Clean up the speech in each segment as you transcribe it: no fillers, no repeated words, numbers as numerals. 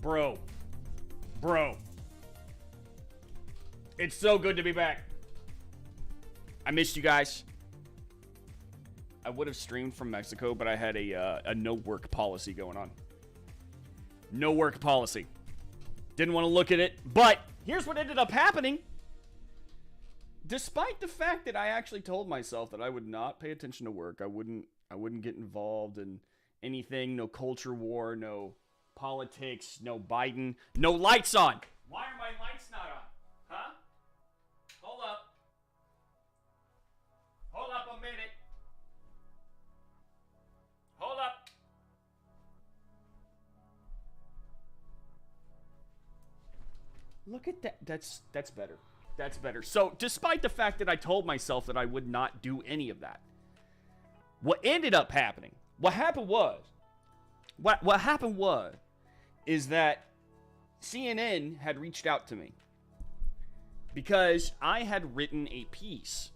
Bro. It's so good to be back. I missed you guys. I would have streamed from Mexico, but I had a no work policy going on. No work policy. Didn't want to look at it, but here's what ended up happening. Despite the fact that I actually told myself that I would not pay attention to work, I wouldn't get involved in anything, no culture war, no politics, no Biden, no lights on. Why are my lights not on? Huh? Hold up. Hold up a minute. Hold up. Look at that. That's better. That's better. So, despite the fact that I told myself that I would not do any of that, what ended up happening, what happened was is that CNN had reached out to me because I had written a piece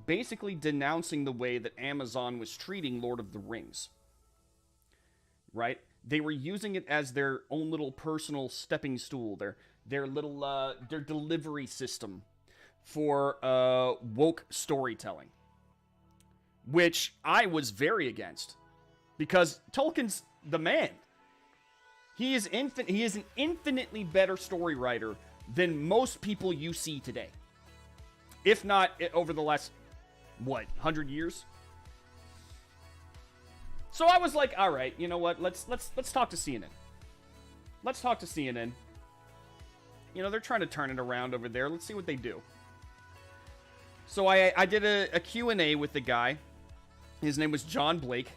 basically denouncing the way that Amazon was treating Lord of the Rings. Right? They were using it as their own little personal stepping stool, their little their delivery system for woke storytelling, which I was very against because Tolkien's the man. He is an infinitely better story writer than most people you see today. If not over the last 100 years. So I was like, all right, you know what? Let's talk to CNN. Let's talk to CNN. You know, they're trying to turn it around over there. Let's see what they do. So I did a Q&A with the guy. His name was John Blake.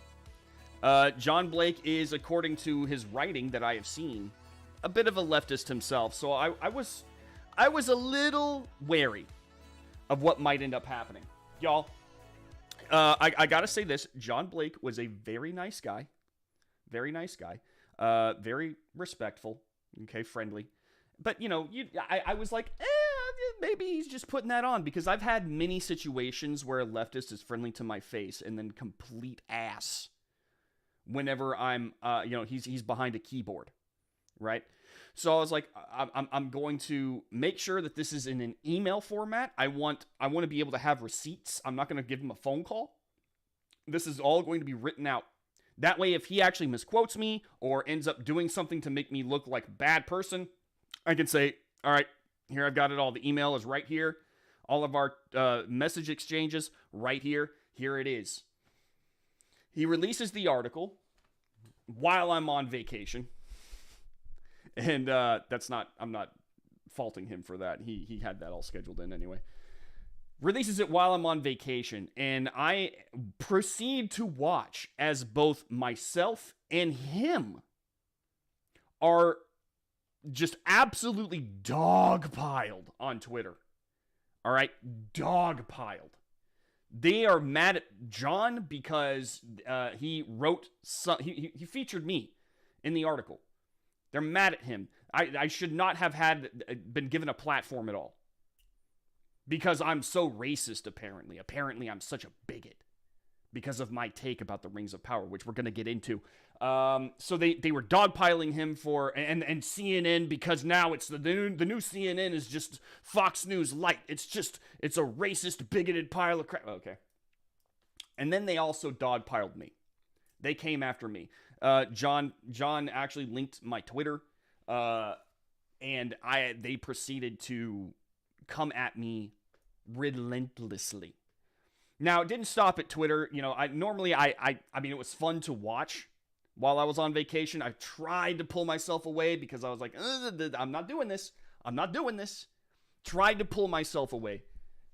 John Blake is, according to his writing that I have seen, a bit of a leftist himself. So I was a little wary of what might end up happening. Y'all, I gotta say this. John Blake was a very nice guy. Very nice guy. Very respectful. Okay, friendly. But, you know, I was like, maybe he's just putting that on. Because I've had many situations where a leftist is friendly to my face and then complete ass whenever I'm, he's behind a keyboard, right? So I was like, I'm going to make sure that this is in an email format. I want to be able to have receipts. I'm not going to give him a phone call. This is all going to be written out. That way, if he actually misquotes me or ends up doing something to make me look like a bad person, I can say, all right, here I've got it all. The email is right here. All of our message exchanges right here. Here it is. He releases the article while I'm on vacation. And I'm not faulting him for that. He had that all scheduled in anyway. Releases it while I'm on vacation. And I proceed to watch as both myself and him are just absolutely dogpiled on Twitter. All right? Dogpiled. They are mad at John because he wrote he featured me in the article. They're mad at him. I should not have been given a platform at all. Because I'm so racist, apparently. Apparently, I'm such a bigot. Because of my take about the Rings of Power, which we're going to get into. So they were dogpiling him for... And CNN, because now it's the new CNN is just Fox News Light. It's a racist, bigoted pile of crap. Okay. And then they also dogpiled me. They came after me. John actually linked my Twitter. And they proceeded to come at me relentlessly. Now, it didn't stop at Twitter. You know, I mean, it was fun to watch while I was on vacation. I tried to pull myself away because I was like, I'm not doing this. Tried to pull myself away,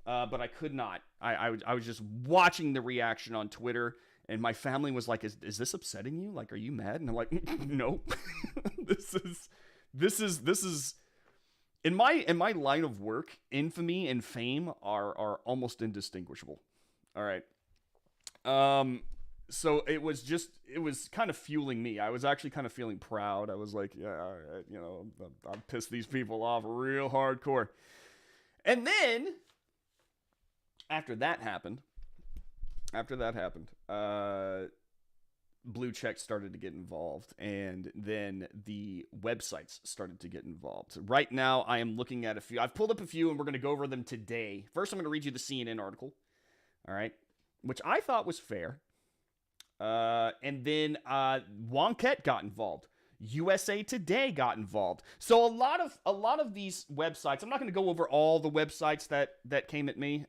but I could not. I was just watching the reaction on Twitter, and my family was like, is this upsetting you? Like, are you mad? And I'm like, no. This is in my line of work, infamy and fame are almost indistinguishable. All right. So it was kind of fueling me. I was actually kind of feeling proud. I was like, yeah, all right, you know, I've pissed these people off real hardcore. And then after that happened, Blake blue checks started to get involved, and then the websites started to get involved. Right now, I am looking at a few. I've pulled up a few, and we're going to go over them today. First, I'm going to read you the CNN article, all right, which I thought was fair. And then Wonkette got involved. USA Today got involved. So a lot of these websites. I'm not going to go over all the websites that came at me.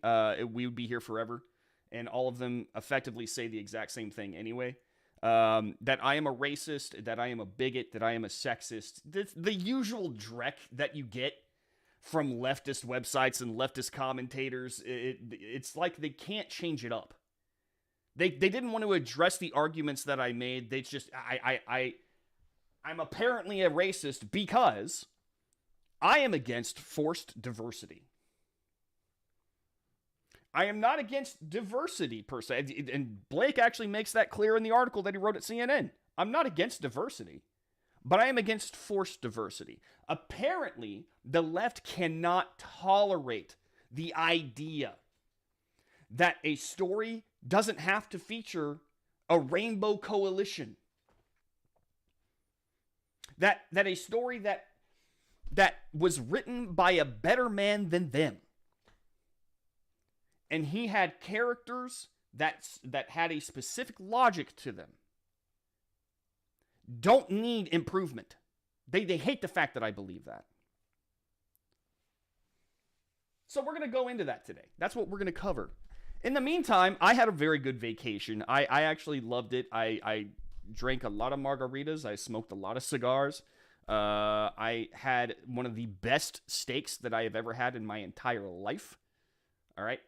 We would be here forever, and all of them effectively say the exact same thing anyway. That I am a racist, that I am a bigot, that I am a sexist. The usual dreck that you get from leftist websites and leftist commentators. It's like they can't change it up. They didn't want to address the arguments that I made. They just I'm apparently a racist because I am against forced diversity. I am not against diversity per se. And Blake actually makes that clear in the article that he wrote at CNN. I'm not against diversity, but I am against forced diversity. Apparently, the left cannot tolerate the idea that a story doesn't have to feature a rainbow coalition. That a story that was written by a better man than them. And he had characters that had a specific logic to them. Don't need improvement. They hate the fact that I believe that. So we're going to go into that today. That's what we're going to cover. In the meantime, I had a very good vacation. I actually loved it. I drank a lot of margaritas. I smoked a lot of cigars. I had one of the best steaks that I have ever had in my entire life. All right.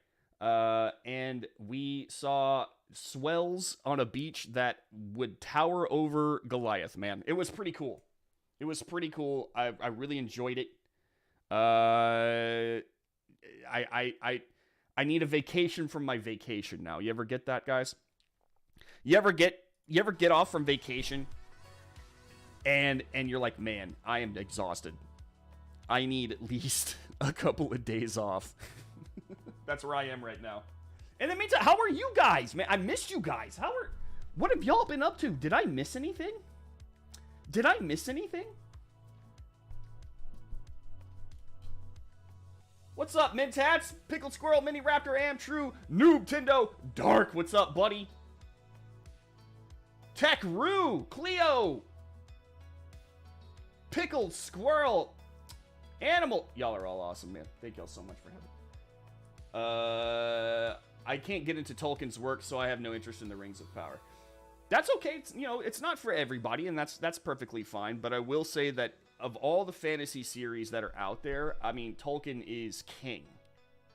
And we saw swells on a beach that would tower over Goliath, man. It was pretty cool. I really enjoyed it. I need a vacation from my vacation now. You ever get that, guys? You ever get off from vacation and you're like, man, I am exhausted. I need at least a couple of days off. That's where I am right now. In the meantime, how are you guys, man? I missed you guys. What have y'all been up to? Did I miss anything? What's up, Mint Hats? Pickled Squirrel, Mini Raptor, Am True, Noob Tindo, Dark. What's up, buddy? Tech Roo, Cleo, Pickled Squirrel, Animal. Y'all are all awesome, man. Thank y'all so much for having me. I can't get into Tolkien's work, so I have no interest in the Rings of Power. That's okay. It's not for everybody, and that's perfectly fine. But I will say that of all the fantasy series that are out there, I mean, Tolkien is king.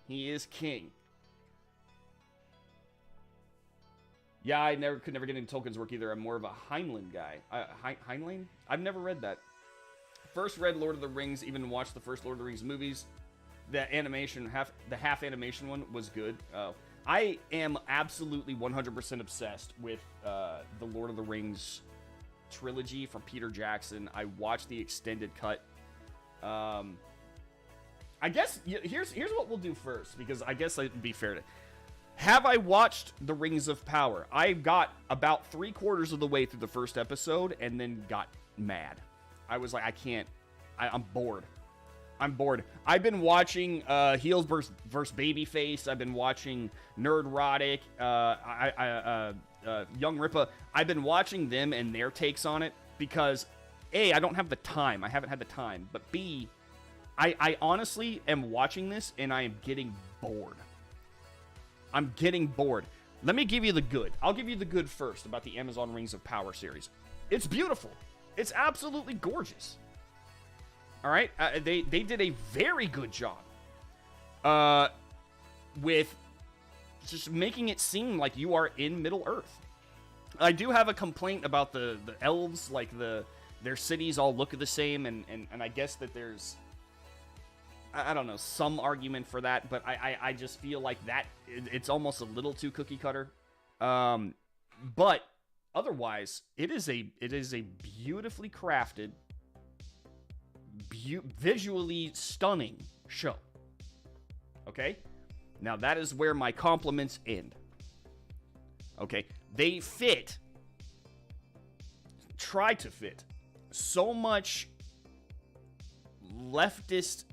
He is king. Yeah, I could never get into Tolkien's work either. I'm more of a Heinlein guy. Heinlein? I've never read that. First read Lord of the Rings, even watched the first Lord of the Rings movies. The animation, the half animation one was good. I am absolutely 100% obsessed with the Lord of the Rings trilogy from Peter Jackson. I watched the extended cut. I guess here's what we'll do first, because I guess it'd be fair to. Have I watched The Rings of Power? I got about 3/4 of the way through the first episode and then got mad. I was like, I can't. I'm bored. I've been watching Heels versus Babyface. I've been watching Nerdrotic, Young Rippa. I've been watching them and their takes on it because, A, I don't have the time. I haven't had the time. But B, I honestly am watching this and I am getting bored. Let me give you the good. I'll give you the good first about the Amazon Rings of Power series. It's beautiful. It's absolutely gorgeous. All right? They did a very good job with just making it seem like you are in Middle-earth. I do have a complaint about the elves, like their cities all look the same, and I guess that there's, I don't know, some argument for that, but I just feel like that it's almost a little too cookie cutter. But otherwise, it is a beautifully crafted, visually stunning show. Okay? Now that is where my compliments end. Okay? They fit try to fit so much leftist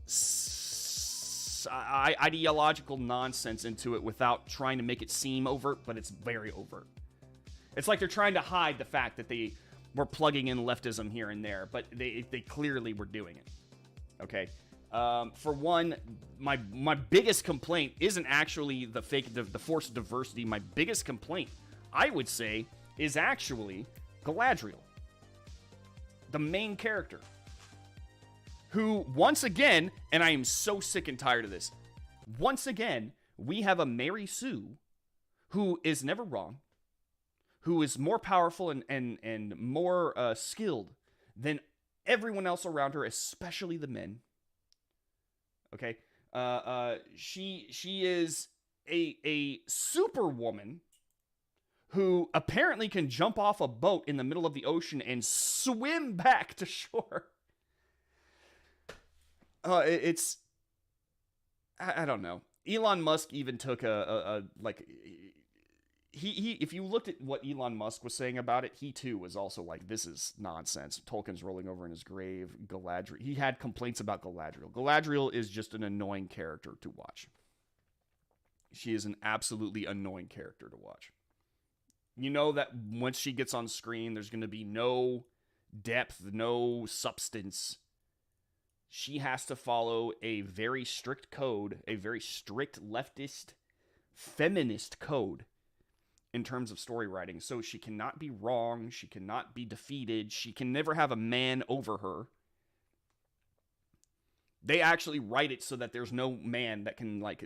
ideological nonsense into it without trying to make it seem overt, but it's very overt. It's like they're trying to hide the fact that they were plugging in leftism here and there, but they clearly were doing it. Okay? For one, my biggest complaint isn't actually the forced diversity. My biggest complaint, I would say, is actually Galadriel, the main character, who, once again, and I am so sick and tired of this, once again, we have a Mary Sue who is never wrong, who is more powerful and more skilled than everyone else around her, especially the men. Okay? She is a superwoman who apparently can jump off a boat in the middle of the ocean and swim back to shore. It's... I don't know. Elon Musk even took if you looked at what Elon Musk was saying about it, he too was also like, this is nonsense. Tolkien's rolling over in his grave. Galadriel. He had complaints about Galadriel. Galadriel is just an annoying character to watch. She is an absolutely annoying character to watch. You know that once she gets on screen, there's going to be no depth, no substance. She has to follow a very strict code, a very strict leftist, feminist code in terms of story writing. So she cannot be wrong. She cannot be defeated. She can never have a man over her. They actually write it so that there's no man that can like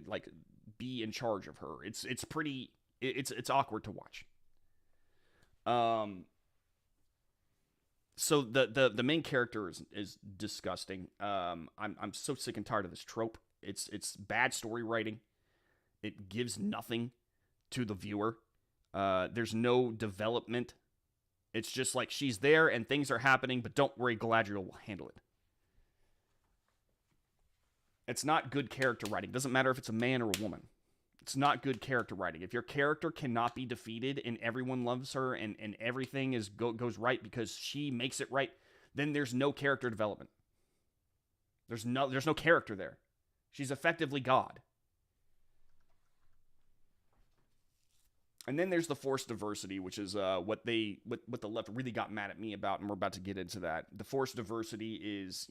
be in charge of her. It's awkward to watch. So the main character is disgusting. I'm so sick and tired of this trope. It's bad story writing. It gives nothing to the viewer. There's no development. It's just like she's there and things are happening, but don't worry, Galadriel will handle it. It's not good character writing. Doesn't matter if it's a man or a woman. It's not good character writing. If your character cannot be defeated and everyone loves her and everything goes right because she makes it right, then there's no character development. There's no character there. She's effectively God. And then there's the forced diversity, which is what the left really got mad at me about, and we're about to get into that. The forced diversity is,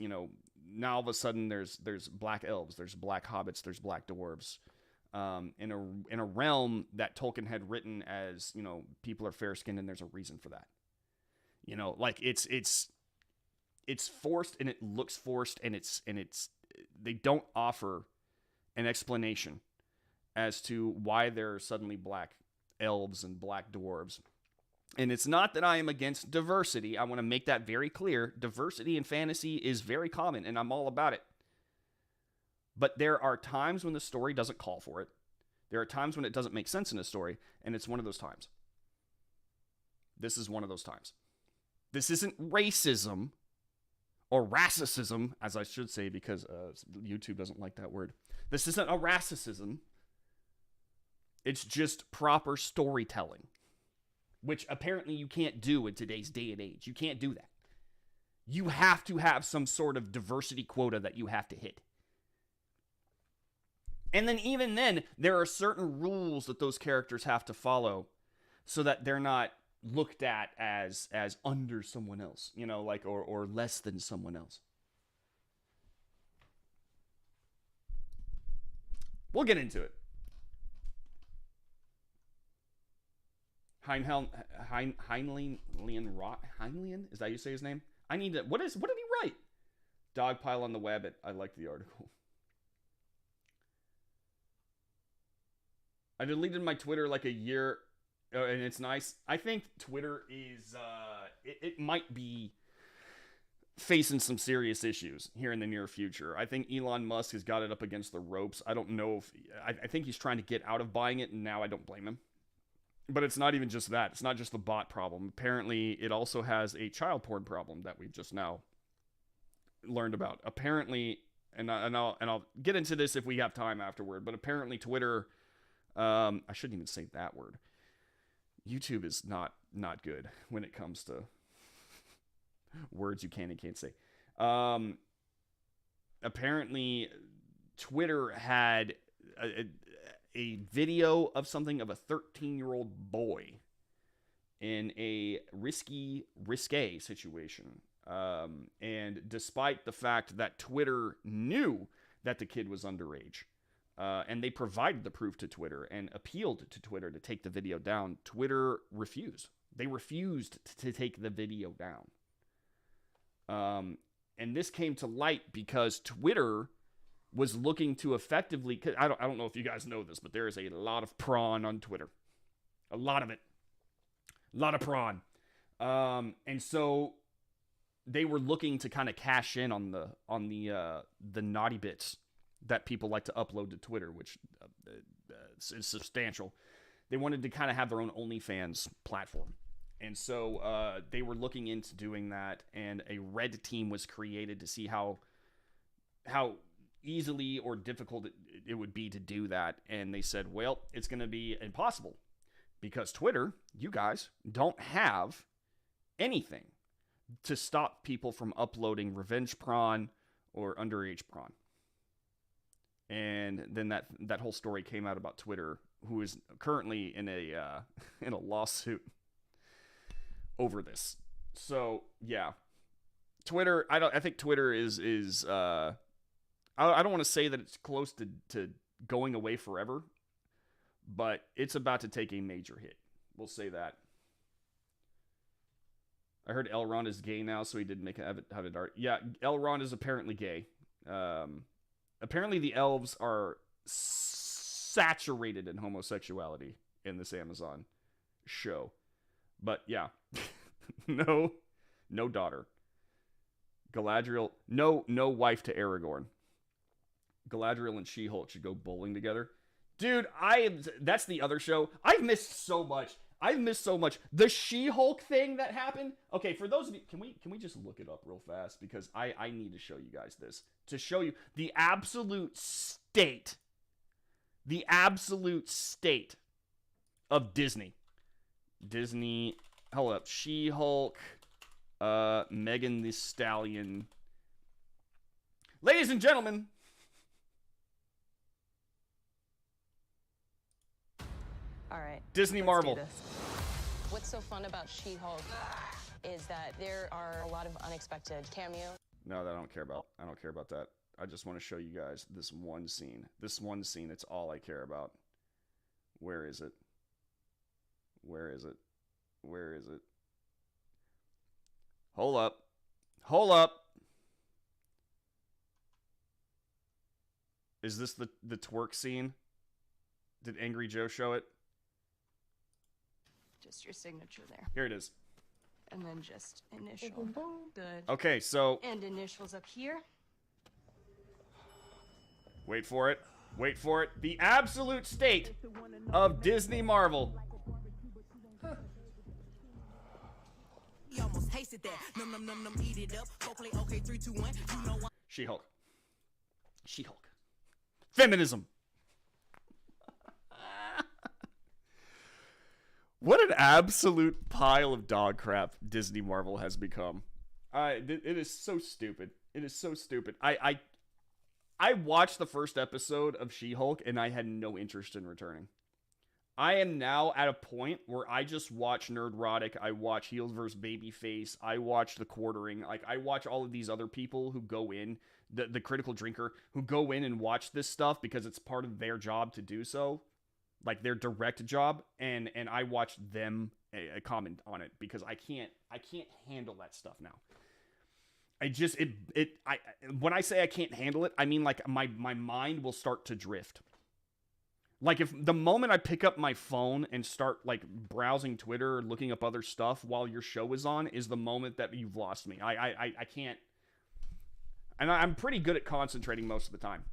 now all of a sudden there's black elves, there's black hobbits, there's black dwarves. In a realm that Tolkien had written as, people are fair-skinned and there's a reason for that. It's forced and it looks forced and they don't offer an explanation as to why there are suddenly black elves and black dwarves. And it's not that I am against diversity. I want to make that very clear. Diversity in fantasy is very common and I'm all about it. But there are times when the story doesn't call for it. There are times when it doesn't make sense in a story, and it's one of those times. This is one of those times. This isn't racism, or racicism, as I should say, because YouTube doesn't like that word. This isn't a racicism. It's just proper storytelling, which apparently you can't do in today's day and age. You can't do that. You have to have some sort of diversity quota that you have to hit. And then even then, there are certain rules that those characters have to follow so that they're not looked at as under someone else, or less than someone else. We'll get into it. Heinlein, is that how you say his name? What did he write? Dogpile on the web. I liked the article. I deleted my Twitter like a year, and it's nice. I think Twitter is, it might be facing some serious issues here in the near future. I think Elon Musk has got it up against the ropes. I don't know if, I think he's trying to get out of buying it, and now I don't blame him. But it's not even just that. It's not just the bot problem. Apparently, it also has a child porn problem that we've just now learned about. Apparently, and I'll get into this if we have time afterward, but apparently Twitter... I shouldn't even say that word. YouTube is not good when it comes to Words you can and can't say. Apparently, Twitter had a video of something of a 13-year-old boy in a risque situation. And despite the fact that Twitter knew that the kid was underage, and they provided the proof to Twitter and appealed to Twitter to take the video down, Twitter refused. They refused to take the video down. And this came to light because Twitter was looking to effectively... I don't know if you guys know this, but there is a lot of prawn on Twitter. A lot of it. A lot of prawn. And so they were looking to kind of cash in on the naughty bits that people like to upload to Twitter, which is substantial. They wanted to kind of have their own OnlyFans platform. And so they were looking into doing that, and a red team was created to see how easily or difficult it would be to do that. And they said, well, it's going to be impossible because Twitter, you guys, don't have anything to stop people from uploading revenge prawn or underage prawn. And then that whole story came out about Twitter, who is currently in a lawsuit over this. So yeah, Twitter. I think Twitter is I don't want to say that it's close to going away forever, but it's about to take a major hit. We'll say that. I heard Elrond is gay now, so he did have a dart. Yeah, Elrond is apparently gay. Apparently the elves are saturated in homosexuality in this Amazon show. But yeah, no daughter. Galadriel, no wife to Aragorn. Galadriel and She-Hulk should go bowling together. Dude, that's the other show. I've missed so much. The She-Hulk thing that happened. Okay, for those of you, can we just look it up real fast? Because I need to show you guys this. To show you the absolute state of Disney. Hold up. She-Hulk, Megan Thee Stallion. Ladies and gentlemen. All right. Disney Marvel. What's so fun about She-Hulk is that there are a lot of unexpected cameos. No, that I don't care about. I don't care about that. I just want to show you guys this one scene. This one scene, it's all I care about. Where is it? Where is it? Where is it? Hold up. Hold up. Is this the twerk scene? Did Angry Joe show it? Just your signature there. Here it is. And then just initial. Good. Okay, so... And initials up here. Wait for it. Wait for it. The absolute state of Disney Marvel. She-Hulk. She-Hulk. Feminism. What an absolute pile of dog crap Disney Marvel has become. It is so stupid. It is so stupid. I watched the first episode of She-Hulk and I had no interest in returning. I am now at a point where I just watch Nerdrotic, I watch Heels vs. Babyface, I watch The Quartering, like I watch all of these other people who go in, the Critical Drinker, who go in and watch this stuff because it's part of their job to do so. Like their direct job, and I watch them comment on it because I can't handle that stuff now. When I say I can't handle it, I mean like my mind will start to drift. Like if the moment I pick up my phone and start like browsing Twitter, looking up other stuff while your show is on, is the moment that you've lost me. I can't, and I'm pretty good at concentrating most of the time,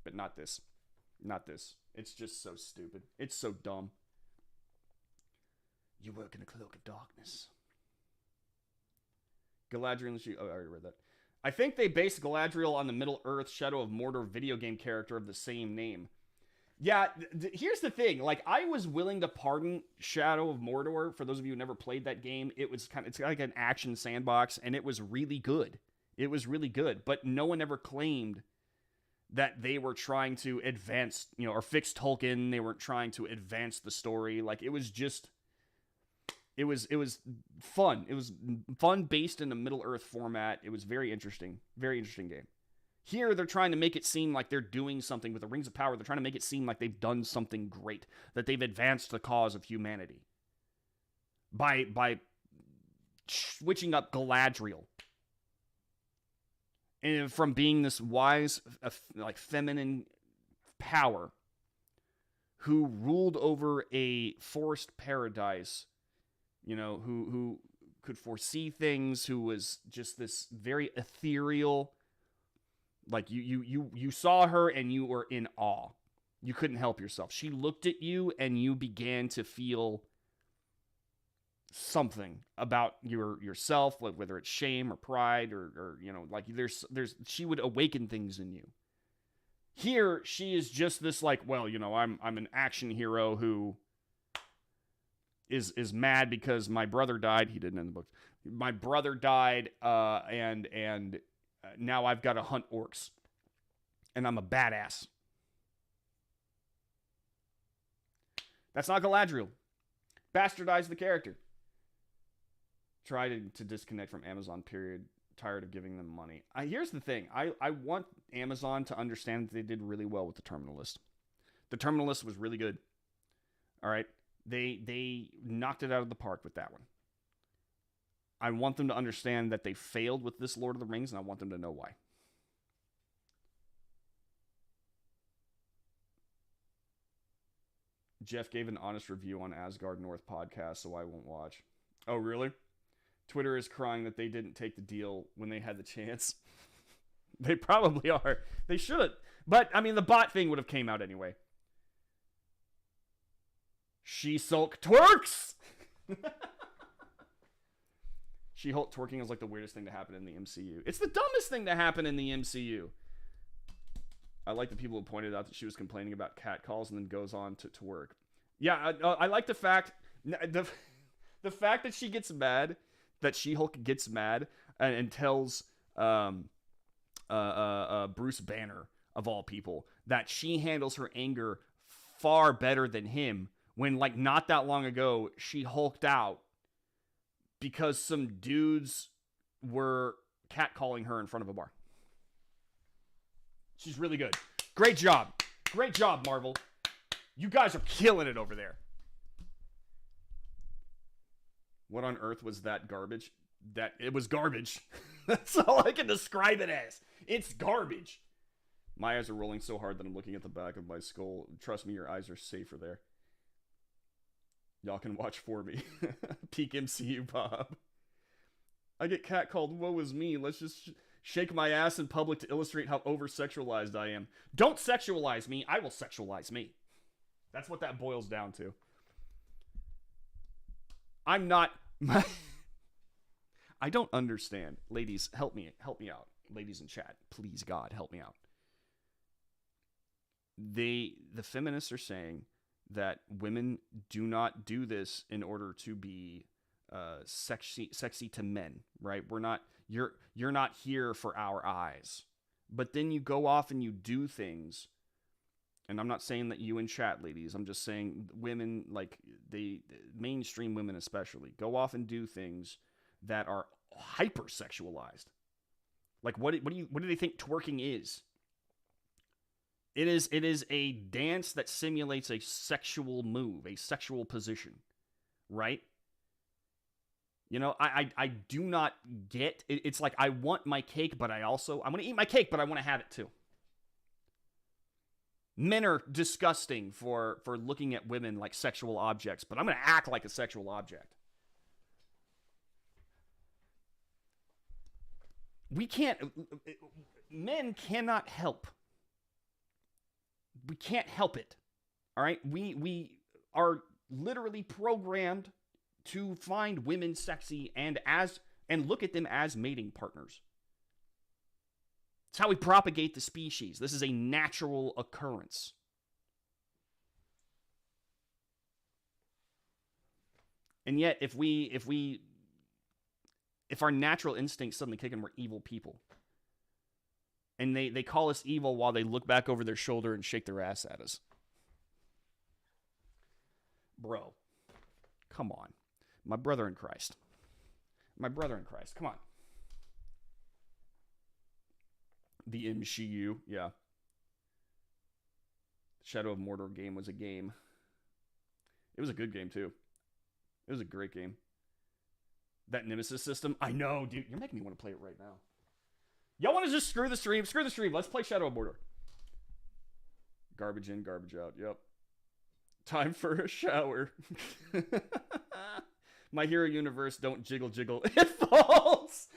but not this. Not this. It's just so stupid. It's so dumb. You work in a cloak of darkness. Galadriel and She... Oh, I already read that. I think they based Galadriel on the Middle-earth Shadow of Mordor video game character of the same name. Yeah, here's the thing. Like, I was willing to pardon Shadow of Mordor. For those of you who never played that game, it's like an action sandbox, and it was really good. It was really good, but no one ever claimed that they were trying to advance, or fix Tolkien. They weren't trying to advance the story. Like, it was fun. It was fun based in a Middle-earth format. It was very interesting game. Here, they're trying to make it seem like they're doing something with the Rings of Power. They're trying to make it seem like they've done something great, that they've advanced the cause of humanity by switching up Galadriel. And from being this wise, like feminine power who ruled over a forest paradise, who could foresee things, who was just this very ethereal. Like, you saw her and you were in awe. You couldn't help yourself. She looked at you and you began to feel something about yourself, whether it's shame or pride or like she would awaken things in you. Here, she is just this like, well, I'm an action hero who is mad because my brother died. He didn't in the books. My brother died, and now I've got to hunt orcs. And I'm a badass. That's not Galadriel. Bastardize the character. Try to disconnect from Amazon, period. Tired of giving them money. Here's the thing. I want Amazon to understand that they did really well with the Terminal List. The Terminal List was really good. All right? They knocked it out of the park with that one. I want them to understand that they failed with this Lord of the Rings, and I want them to know why. Jeff gave an honest review on Asgard North podcast, so I won't watch. Oh, really? Twitter is crying that they didn't take the deal when they had the chance. They probably are. They should. But, I mean, the bot thing would have came out anyway. She-Sulk twerks! She-Hulk twerking is like the weirdest thing to happen in the MCU. It's the dumbest thing to happen in the MCU. I like the people who pointed out that she was complaining about catcalls and then goes on to twerk. Yeah, I like the fact the fact that she gets mad, that She-Hulk gets mad and tells Bruce Banner, of all people, that she handles her anger far better than him, when, like, not that long ago, she hulked out because some dudes were catcalling her in front of a bar. She's really good. Great job. Great job, Marvel. You guys are killing it over there. What on earth was that garbage? It was garbage. That's all I can describe it as. It's garbage. My eyes are rolling so hard that I'm looking at the back of my skull. Trust me, your eyes are safer there. Y'all can watch for me. Peak MCU Bob. I get catcalled. Woe is me. Let's just shake my ass in public to illustrate how over-sexualized I am. Don't sexualize me. I will sexualize me. That's what that boils down to. I'm not... I don't understand. Ladies, help me out. Ladies in chat, please, God, help me out. The feminists are saying that women do not do this in order to be sexy to men, right? You're not here for our eyes. But then you go off and you do things, and I'm not saying that you in chat, ladies, I'm just saying women, like the mainstream women especially, go off and do things that are hyper-sexualized. Like, what do they think twerking is? It is a dance that simulates a sexual move, a sexual position, right? You know, I do not get it. It's like, I want my cake, but I want to eat my cake, but I want to have it too. Men are disgusting for looking at women like sexual objects, but I'm going to act like a sexual object. Men cannot help. We can't help it. All right? We are literally programmed to find women sexy and look at them as mating partners. It's how we propagate the species. This is a natural occurrence. And yet, if our natural instincts suddenly kick in, we're evil people. And they call us evil while they look back over their shoulder and shake their ass at us. Bro, come on. My brother in Christ. Come on. The MCU, yeah. Shadow of Mordor game was a game. It was a good game, too. It was a great game. That Nemesis system, I know, dude. You're making me want to play it right now. Y'all want to just screw the stream? Screw the stream. Let's play Shadow of Mordor. Garbage in, garbage out. Yep. Time for a shower. My Hero Universe, don't jiggle, jiggle. It falls.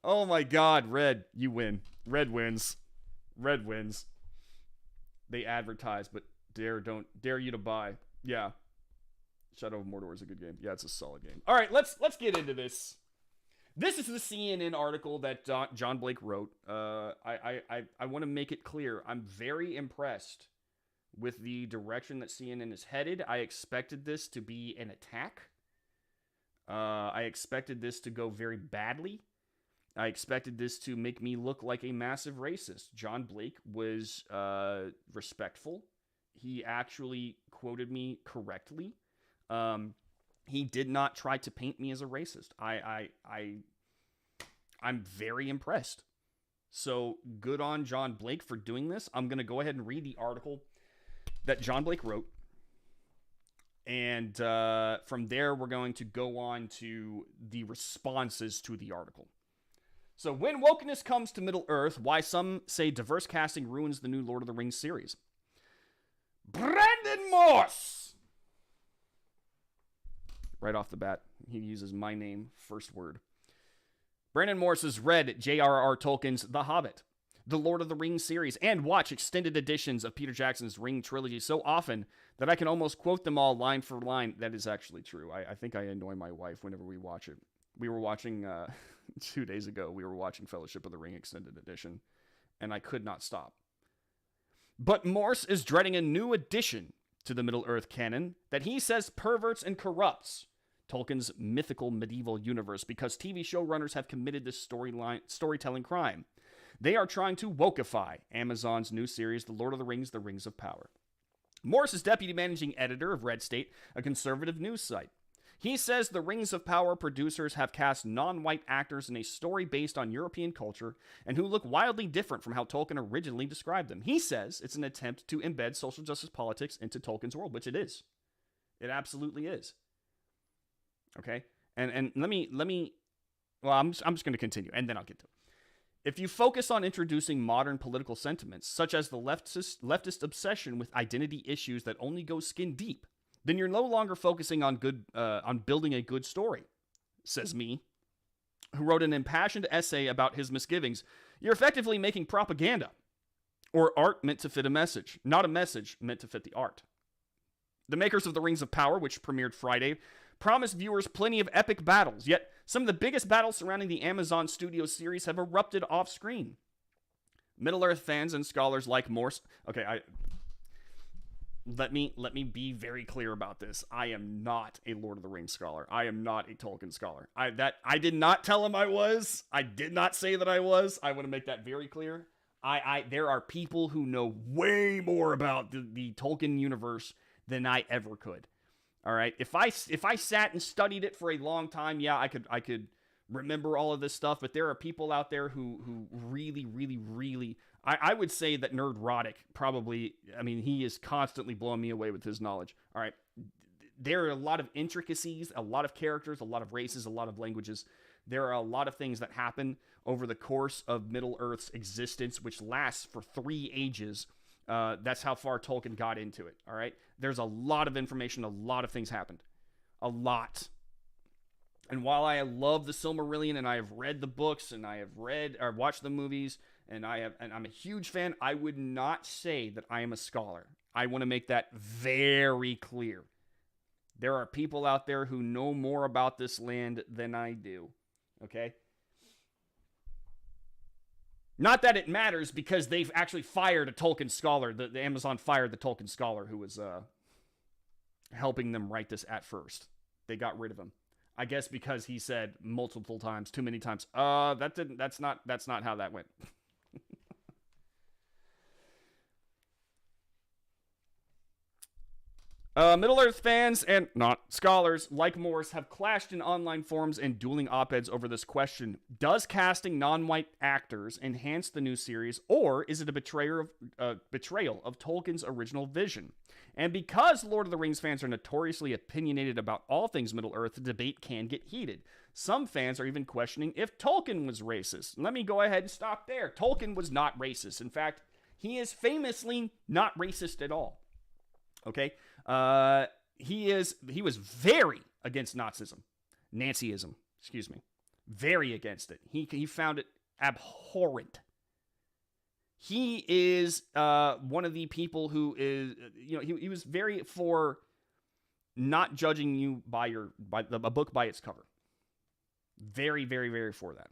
Oh my God, Red, you win. Red wins. Red wins. They advertise, but don't dare you to buy. Yeah. Shadow of Mordor is a good game. Yeah, it's a solid game. All right, let's get into this. This is the CNN article that John Blake wrote. I want to make it clear. I'm very impressed with the direction that CNN is headed. I expected this to be an attack. I expected this to go very badly. I expected this to make me look like a massive racist. John Blake was respectful. He actually quoted me correctly. He did not try to paint me as a racist. I'm very impressed. So good on John Blake for doing this. I'm going to go ahead and read the article that John Blake wrote. And from there, we're going to go on to the responses to the article. So, when wokeness comes to Middle-earth, why some say diverse casting ruins the new Lord of the Rings series. Brandon Morse! Right off the bat, he uses my name, first word. Brandon Morse has read J.R.R. Tolkien's The Hobbit, the Lord of the Rings series, and watched extended editions of Peter Jackson's Ring trilogy so often that I can almost quote them all line for line. That is actually true. I think I annoy my wife whenever we watch it. We were watching, 2 days ago, we were watching Fellowship of the Ring extended edition, and I could not stop. But Morse is dreading a new addition to the Middle-earth canon that he says perverts and corrupts Tolkien's mythical medieval universe because TV showrunners have committed this storytelling crime. They are trying to wokeify Amazon's new series, The Lord of the Rings, The Rings of Power. Morse is deputy managing editor of Red State, a conservative news site. He says the Rings of Power producers have cast non-white actors in a story based on European culture and who look wildly different from how Tolkien originally described them. He says it's an attempt to embed social justice politics into Tolkien's world, which it is. It absolutely is. Okay? And let me well, I'm just going to continue, and then I'll get to it. If you focus on introducing modern political sentiments, such as the leftist obsession with identity issues that only go skin deep, then you're no longer focusing on building a good story, says me, who wrote an impassioned essay about his misgivings. You're effectively making propaganda, or art meant to fit a message, not a message meant to fit the art. The makers of The Rings of Power, which premiered Friday, promised viewers plenty of epic battles, yet some of the biggest battles surrounding the Amazon Studios series have erupted off-screen. Middle-earth fans and scholars like Morse... Okay, Let me be very clear about this. I am not a Lord of the Rings scholar. I am not a Tolkien scholar. I did not tell him I was. I did not say that I was. I want to make that very clear. There are people who know way more about the Tolkien universe than I ever could. All right. If I sat and studied it for a long time, yeah, I could remember all of this stuff. But there are people out there who really, really, really. I would say that Nerd Roddick probably, I mean, he is constantly blowing me away with his knowledge. All right. There are a lot of intricacies, a lot of characters, a lot of races, a lot of languages. There are a lot of things that happen over the course of Middle-earth's existence, which lasts for 3 ages. That's how far Tolkien got into it. All right. There's a lot of information. A lot of things happened. A lot. And while I love the Silmarillion and I have read the books and I have read or watched the movies and I'm a huge fan, I would not say that I am a scholar. I want to make that very clear. There are people out there who know more about this land than I do. Okay? Not that it matters, because they've actually fired a Tolkien scholar. The Amazon fired the Tolkien scholar who was helping them write this at first. They got rid of him. I guess because he said multiple times, too many times, that's not how that went. Middle-earth fans and not scholars like Morris have clashed in online forums and dueling op-eds over this question. Does casting non-white actors enhance the new series, or is it a betrayal of Tolkien's original vision? And because Lord of the Rings fans are notoriously opinionated about all things Middle-earth, the debate can get heated. Some fans are even questioning if Tolkien was racist. Let me go ahead and stop there. Tolkien was not racist. In fact, he is famously not racist at all. Okay? He was very against Nazism, excuse me. Very against it. He found it abhorrent. He is one of the people who is, he was very for not judging you by a book by its cover. Very, very, very for that.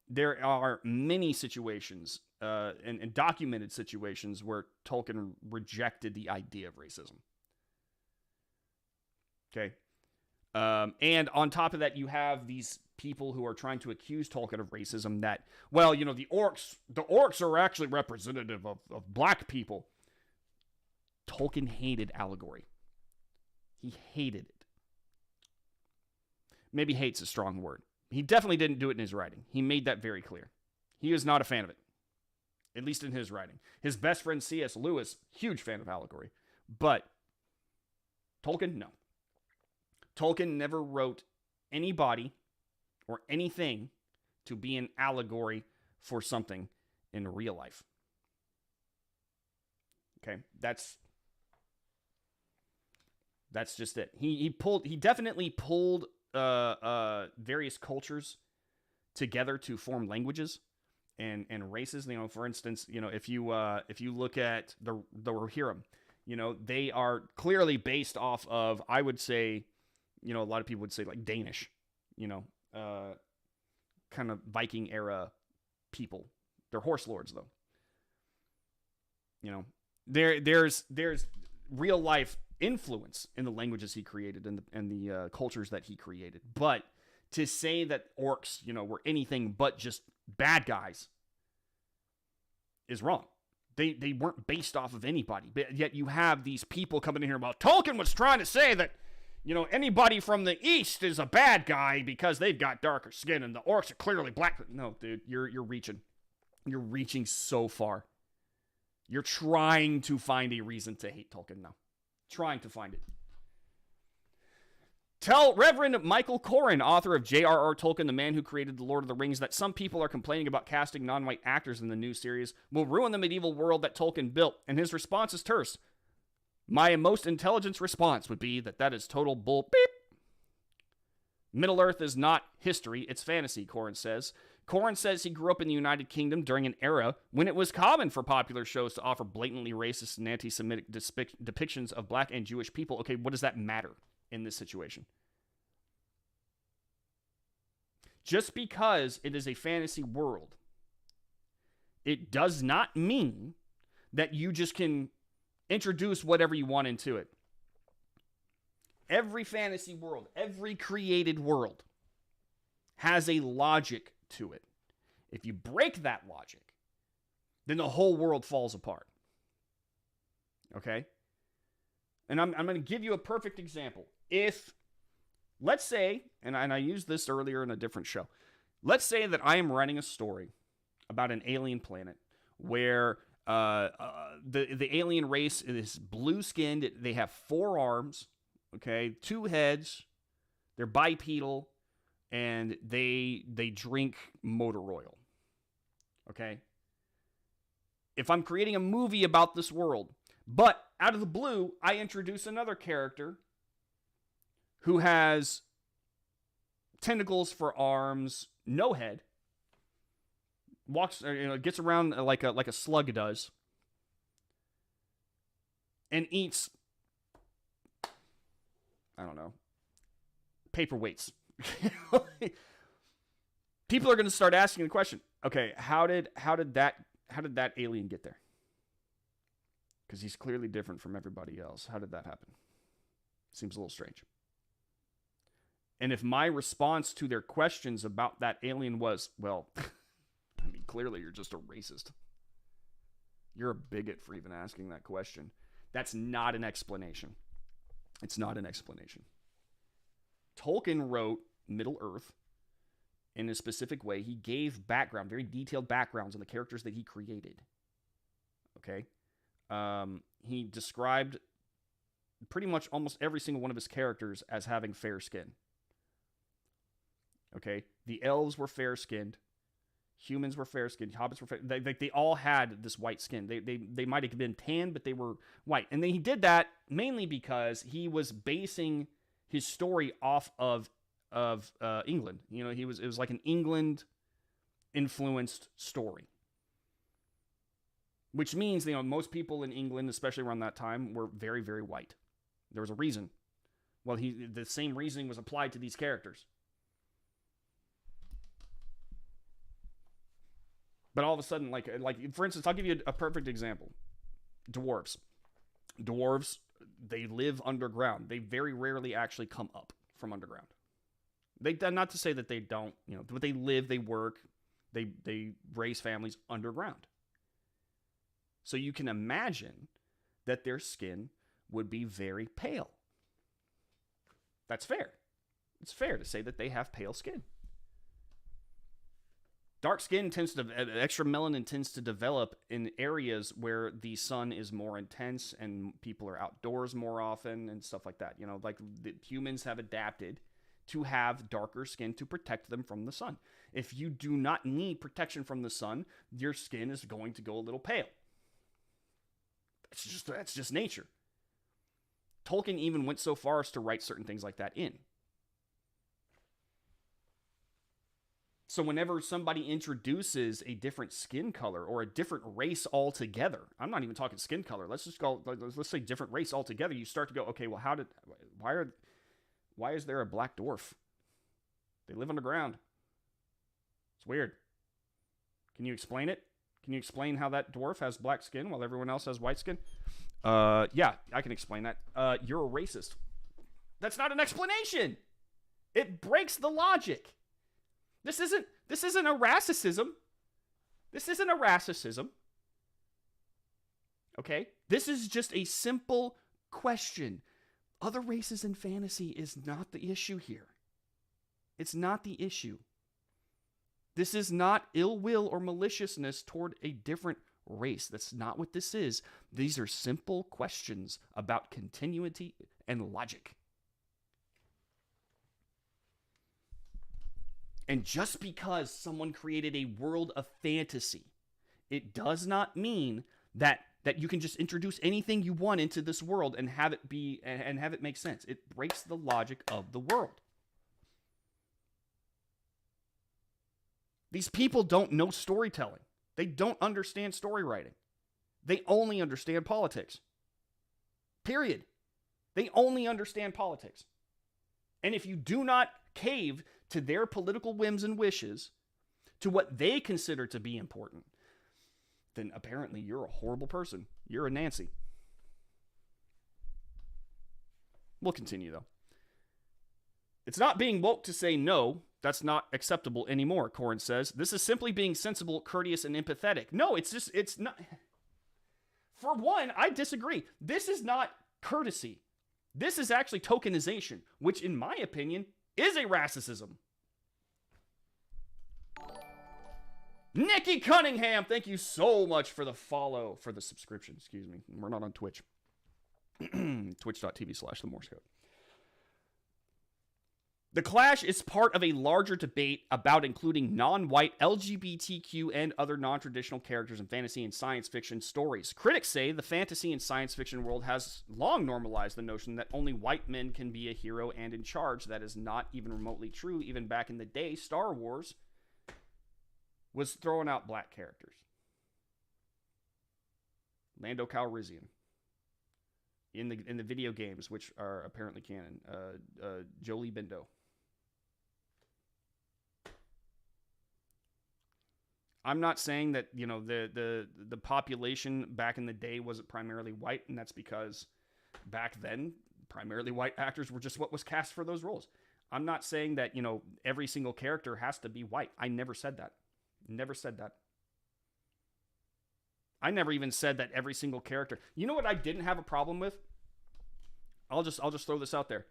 There are many situations and documented situations where Tolkien rejected the idea of racism. Okay. And on top of that, you have these people who are trying to accuse Tolkien of racism that, well, the orcs are actually representative of black people. Tolkien hated allegory. He hated it. Maybe hate's a strong word. He definitely didn't do it in his writing. He made that very clear. He was not a fan of it, at least in his writing. His best friend C.S. Lewis, huge fan of allegory. But Tolkien, no. Tolkien never wrote anybody or anything to be an allegory for something in real life. Okay, that's just it. He definitely pulled various cultures together to form languages and races. For instance, if you look at the Rohirrim, they are clearly based off of, I would say, a lot of people would say like Danish, kind of Viking era people. They're horse lords though. There's real life influence in the languages he created and the cultures that he created. But to say that orcs, were anything but just bad guys is wrong. They weren't based off of anybody. But yet you have these people coming in here about Tolkien was trying to say that, anybody from the East is a bad guy because they've got darker skin and the orcs are clearly black. No, dude, you're reaching. You're reaching so far. You're trying to find a reason to hate Tolkien now. Trying to find it. Tell Reverend Michael Corrin, author of J.R.R. Tolkien, the man who created The Lord of the Rings, that some people are complaining about casting non-white actors in the new series will ruin the medieval world that Tolkien built, and his response is terse. My most intelligent response would be that is total bull beep. Middle-earth is not history, it's fantasy, Corrin says. Corrin says he grew up in the United Kingdom during an era when it was common for popular shows to offer blatantly racist and anti-Semitic depictions of black and Jewish people. Okay, what does that matter in this situation? Just because it is a fantasy world, it does not mean that you just can introduce whatever you want into it. Every fantasy world, every created world has a logic to it. If you break that logic, then the whole world falls apart. Okay? And I'm going to give you a perfect example. If, let's say, and I used this earlier in a different show, let's say that I am writing a story about an alien planet where the alien race is blue-skinned, they have 4 arms, okay, 2 heads, they're bipedal, and they drink motor oil. Okay? If I'm creating a movie about this world, but out of the blue, I introduce another character who has tentacles for arms, no head, walks, gets around like a slug does, and eats, I don't know, paperweights. People are going to start asking the question, Okay, how did that alien get there? Because he's clearly different from everybody else. How did that happen? Seems a little strange. And if my response to their questions about that alien was, well, I mean, clearly you're just a racist. You're a bigot for even asking that question. That's not an explanation. It's not an explanation. Tolkien wrote Middle-earth in a specific way. He gave background, very detailed backgrounds on the characters that he created. Okay? He described pretty much almost every single one of his characters as having fair skin. Okay? The elves were fair-skinned. Humans were fair-skinned. Hobbits were fair. They all had this white skin. They might have been tan, but they were white. And then he did that mainly because he was basing his story off of England. You know, it was like an England-influenced story. Which means, you know, most people in England, especially around that time, were very, very white. There was a reason. Well, the same reasoning was applied to these characters. But all of a sudden, like for instance, I'll give you a perfect example. Dwarves. Dwarves, they live underground. They very rarely actually come up from underground. Not to say that they don't, you know, but they live, they work, they raise families underground. So you can imagine that their skin would be very pale. That's fair. It's fair to say that they have pale skin. Dark skin extra melanin tends to develop in areas where the sun is more intense and people are outdoors more often and stuff like that. You know, like the humans have adapted to have darker skin to protect them from the sun. If you do not need protection from the sun, your skin is going to go a little pale. That's just nature. Tolkien even went so far as to write certain things like that in. So whenever somebody introduces a different skin color or a different race altogether, I'm not even talking skin color. Let's say different race altogether. You start to go, okay, well, why is there a black dwarf? They live underground. It's weird. Can you explain it? Can you explain how that dwarf has black skin while everyone else has white skin? Yeah, I can explain that. You're a racist. That's not an explanation. It breaks the logic. This isn't a racicism. This isn't a racicism. Okay? This is just a simple question. Other races in fantasy is not the issue here. It's not the issue. This is not ill will or maliciousness toward a different race. That's not what this is. These are simple questions about continuity and logic. And just because someone created a world of fantasy, it does not mean that you can just introduce anything you want into this world and have it make sense. It breaks the logic of the world. These people don't know storytelling. They don't understand story writing. They only understand politics. Period. They only understand politics. And if you do not cave to their political whims and wishes, to what they consider to be important, then apparently you're a horrible person. You're a Nancy. We'll continue, though. It's not being woke to say no. That's not acceptable anymore, Corin says. This is simply being sensible, courteous, and empathetic. No, it's not. For one, I disagree. This is not courtesy. This is actually tokenization, which, in my opinion, is a racism. Nikki Cunningham, thank you so much for the follow, for the subscription, excuse me. We're not on Twitch. Twitch.tv/The Morse Code. The Clash is part of a larger debate about including non-white, LGBTQ, and other non-traditional characters in fantasy and science fiction stories. Critics say the fantasy and science fiction world has long normalized the notion that only white men can be a hero and in charge. That is not even remotely true. Even back in the day, Star Wars was throwing out black characters. Lando Calrissian. In the video games, which are apparently canon, Jolie Bindo. I'm not saying that, the population back in the day wasn't primarily white, and that's because back then, primarily white actors were just what was cast for those roles. I'm not saying that, every single character has to be white. I never said that. Never said that. I never even said that every single character. You know what I didn't have a problem with? I'll just throw this out there.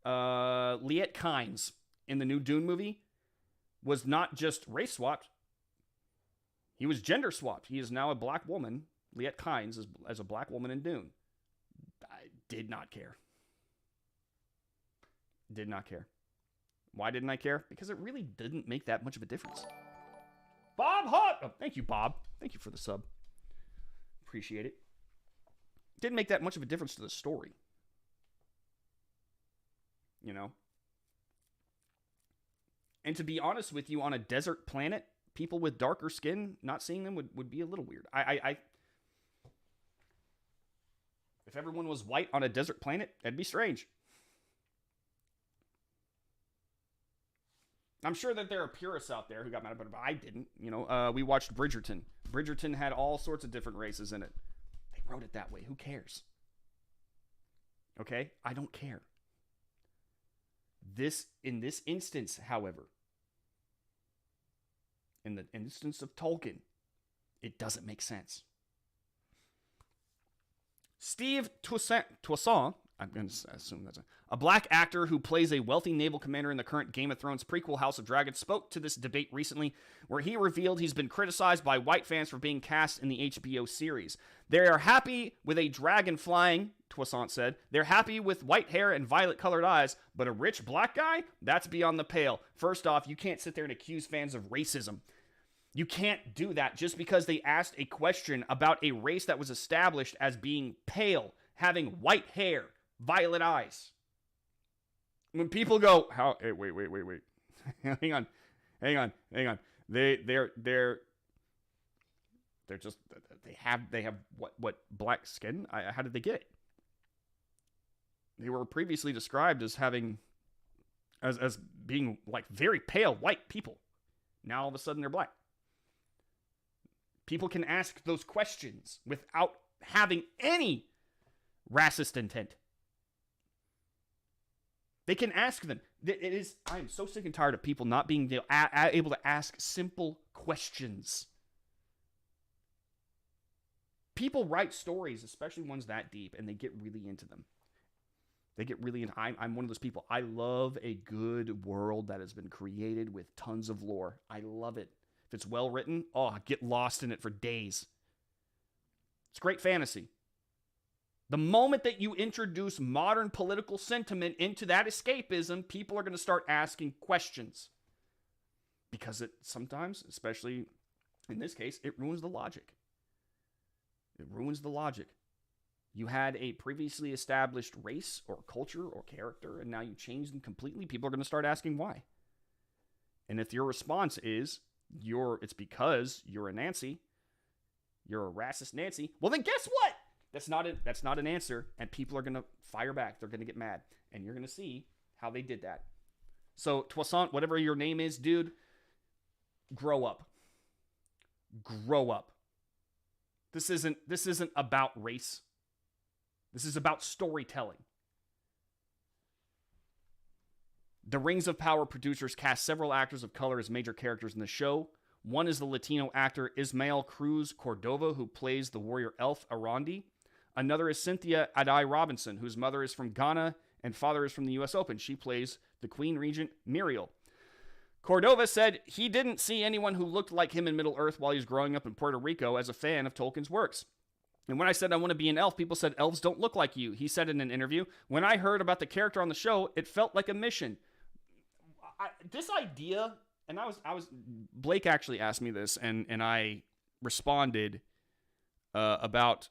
Liet Kynes in the new Dune movie was not just race swapped. He was gender swapped. He is now a black woman. Liet Kynes as a black woman in Dune. I did not care. Did not care. Why didn't I care? Because it really didn't make that much of a difference. Bob Hot! Oh, thank you, Bob. Thank you for the sub. Appreciate it. Didn't make that much of a difference to the story. And to be honest with you, on a desert planet, people with darker skin, not seeing them would be a little weird. If everyone was white on a desert planet, that'd be strange. I'm sure that there are purists out there who got mad about it, but I didn't. We watched Bridgerton. Bridgerton had all sorts of different races in it. They wrote it that way. Who cares? Okay? I don't care. In this instance, however, in the instance of Tolkien, it doesn't make sense. Steve Toussaint, I'm going to assume that's a black actor who plays a wealthy naval commander in the current Game of Thrones prequel House of Dragons, spoke to this debate recently, where he revealed he's been criticized by white fans for being cast in the HBO series. They are happy with a dragon flying, Toussaint said. They're happy with white hair and violet-colored eyes, but a rich black guy? That's beyond the pale. First off, you can't sit there and accuse fans of racism. You can't do that just because they asked a question about a race that was established as being pale, having white hair, violet eyes. When people go, how? Hey, wait. hang on. They're just, they have what black skin? How did they get it? They were previously described as having, as being like very pale white people. Now all of a sudden they're black. People can ask those questions without having any racist intent. They can ask them. I am so sick and tired of people not being able to ask simple questions. People write stories, especially ones that deep, and they get really into them. I'm one of those people. I love a good world that has been created with tons of lore. I love it. If it's well written, I get lost in it for days. It's great fantasy. The moment that you introduce modern political sentiment into that escapism, people are going to start asking questions. Because it sometimes, especially in this case, it ruins the logic. It ruins the logic. You had a previously established race or culture or character, and now you change them completely. People are going to start asking why. And if your response is, it's because you're a Nancy, you're a racist Nancy, well then guess what? That's not an answer, and people are going to fire back. They're going to get mad, and you're going to see how they did that. So, Toussaint, whatever your name is, dude, grow up. Grow up. This isn't about race. This is about storytelling. The Rings of Power producers cast several actors of color as major characters in the show. One is the Latino actor Ismael Cruz Cordova, who plays the warrior elf Arondi. Another is Cynthia Adai Robinson, whose mother is from Ghana and father is from the U.S. Open. She plays the Queen Regent Muriel. Cordova said he didn't see anyone who looked like him in Middle-earth while he was growing up in Puerto Rico as a fan of Tolkien's works. And when I said I want to be an elf, people said elves don't look like you. He said in an interview, when I heard about the character on the show, it felt like a mission. This idea, and Blake actually asked me this, and I responded about,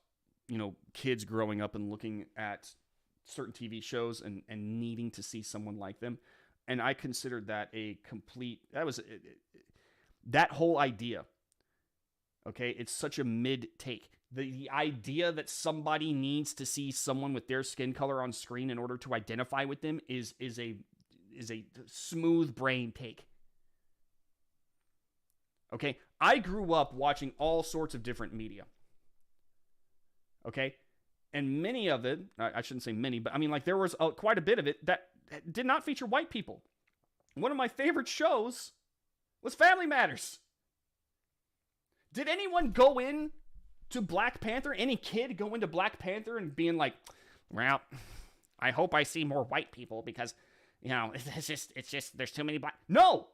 kids growing up and looking at certain TV shows and needing to see someone like them. And I considered that that whole idea, okay, it's such a mid take. The idea that somebody needs to see someone with their skin color on screen in order to identify with them is a smooth brain take. Okay? I grew up watching all sorts of different media. Okay? And many of it, I shouldn't say many, but I mean, like, there was quite a bit of it that did not feature white people. One of my favorite shows was Family Matters. Did anyone go in to Black Panther? Any kid go into Black Panther and being like, well, I hope I see more white people because, you know, it's just, there's too many black. No!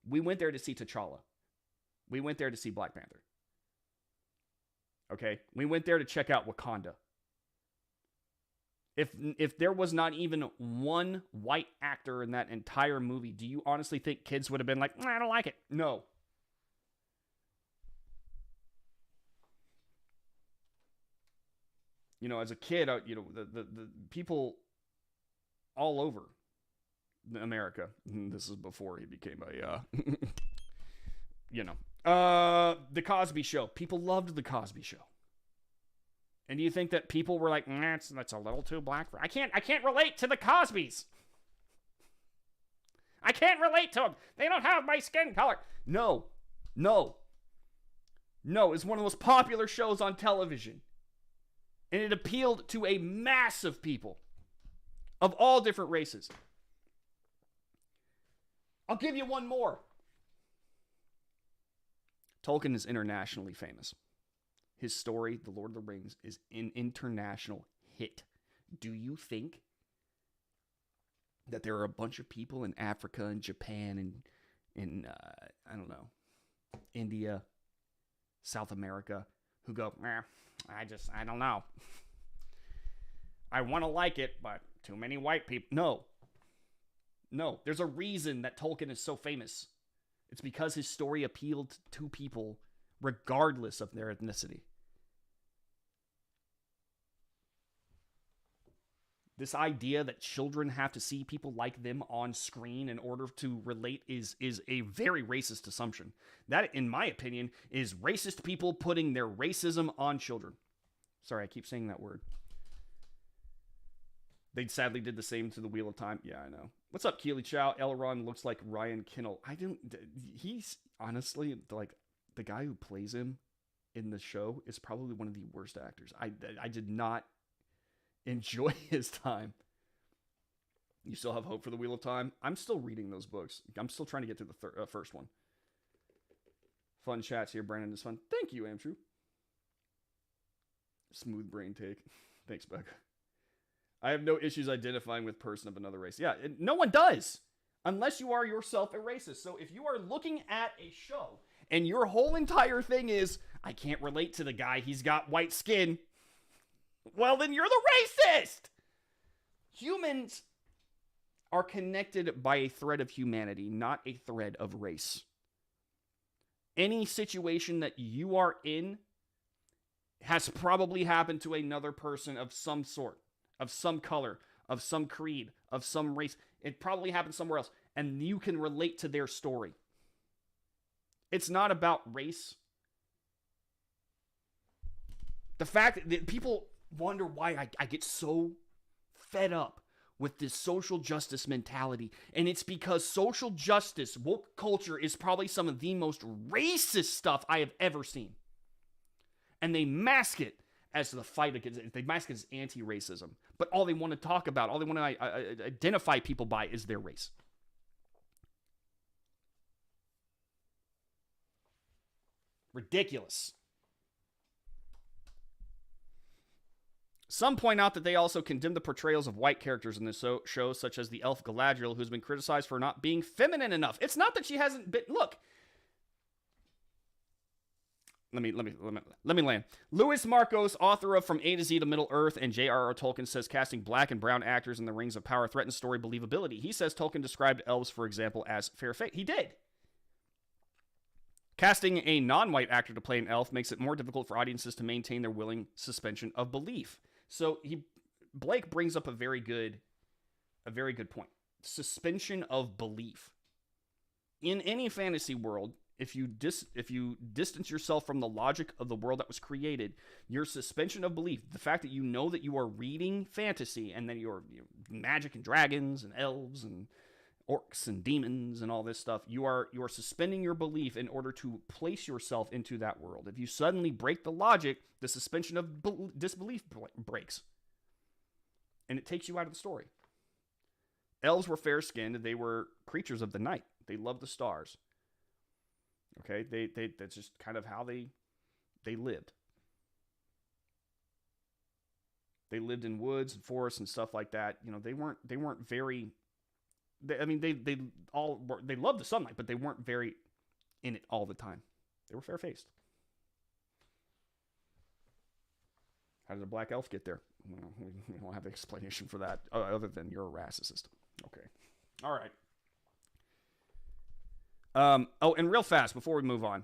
We went there to see T'Challa. We went there to see Black Panther. Okay? We went there to check out Wakanda. If there was not even one white actor in that entire movie, do you honestly think kids would have been like, I don't like it? No. You know, as a kid, you know, the people all over America, this is before he became a, you know, The Cosby Show. People loved The Cosby Show. And do you think that people were like, that's a little too black for... I can't relate to the Cosbys. I can't relate to them. They don't have my skin color. No. It's one of the most popular shows on television. And it appealed to a mass of people of all different races. I'll give you one more. Tolkien is internationally famous. His story, The Lord of the Rings, is an international hit. Do you think that there are a bunch of people in Africa and Japan and in I don't know, India, South America, who go, I don't know. I want to like it, but too many white people. No, there's a reason that Tolkien is so famous. It's because his story appealed to people regardless of their ethnicity. This idea that children have to see people like them on screen in order to relate is a very racist assumption. That, in my opinion, is racist people putting their racism on children. Sorry, I keep saying that word. They sadly did the same to the Wheel of Time. Yeah, I know. What's up, Keely Chow? Elrond looks like Ryan Kinnell. He's honestly, like, the guy who plays him in the show is probably one of the worst actors. I did not enjoy his time. You still have hope for the Wheel of Time? I'm still reading those books. I'm still trying to get to the first one. Fun chats here, Brandon. Is fun. Thank you, Andrew. Smooth brain take. Thanks, Becca. I have no issues identifying with person of another race. Yeah, no one does. Unless you are yourself a racist. So if you are looking at a show and your whole entire thing is, I can't relate to the guy, he's got white skin, well, then you're the racist. Humans are connected by a thread of humanity, not a thread of race. Any situation that you are in has probably happened to another person of some sort, of some color, of some creed, of some race. It probably happened somewhere else, and you can relate to their story. It's not about race. The fact that people wonder why I get so fed up with this social justice mentality, and it's because social justice, woke culture, is probably some of the most racist stuff I have ever seen. And they mask it as the fight against it. They mask it as anti-racism. But all they want to talk about, all they want to identify people by is their race. Ridiculous. Some point out that they also condemn the portrayals of white characters in this show, such as the elf Galadriel, who's been criticized for not being feminine enough. It's not that she hasn't been... Look. Let me land. Louis Marcos, author of From A to Z to Middle Earth, and J.R.R. Tolkien, says casting black and brown actors in the Rings of Power threatens story believability. He says Tolkien described elves, for example, as fair fate. He did. Casting a non-white actor to play an elf makes it more difficult for audiences to maintain their willing suspension of belief. So Blake brings up a very good point. Suspension of belief. In any fantasy world, if you distance yourself from the logic of the world that was created, your suspension of belief, the fact that you know that you are reading fantasy and that you're magic and dragons and elves and orcs and demons and all this stuff. You are suspending your belief in order to place yourself into that world. If you suddenly break the logic, the suspension of disbelief breaks. And it takes you out of the story. Elves were fair-skinned. They were creatures of the night. They loved the stars. Okay, that's just kind of how they lived. They lived in woods and forests and stuff like that. You know, they weren't very. They loved the sunlight, but they weren't very in it all the time. They were fair-faced. How did a black elf get there? Well, we don't have an explanation for that other than you're a racist. Okay, all right. And real fast before we move on,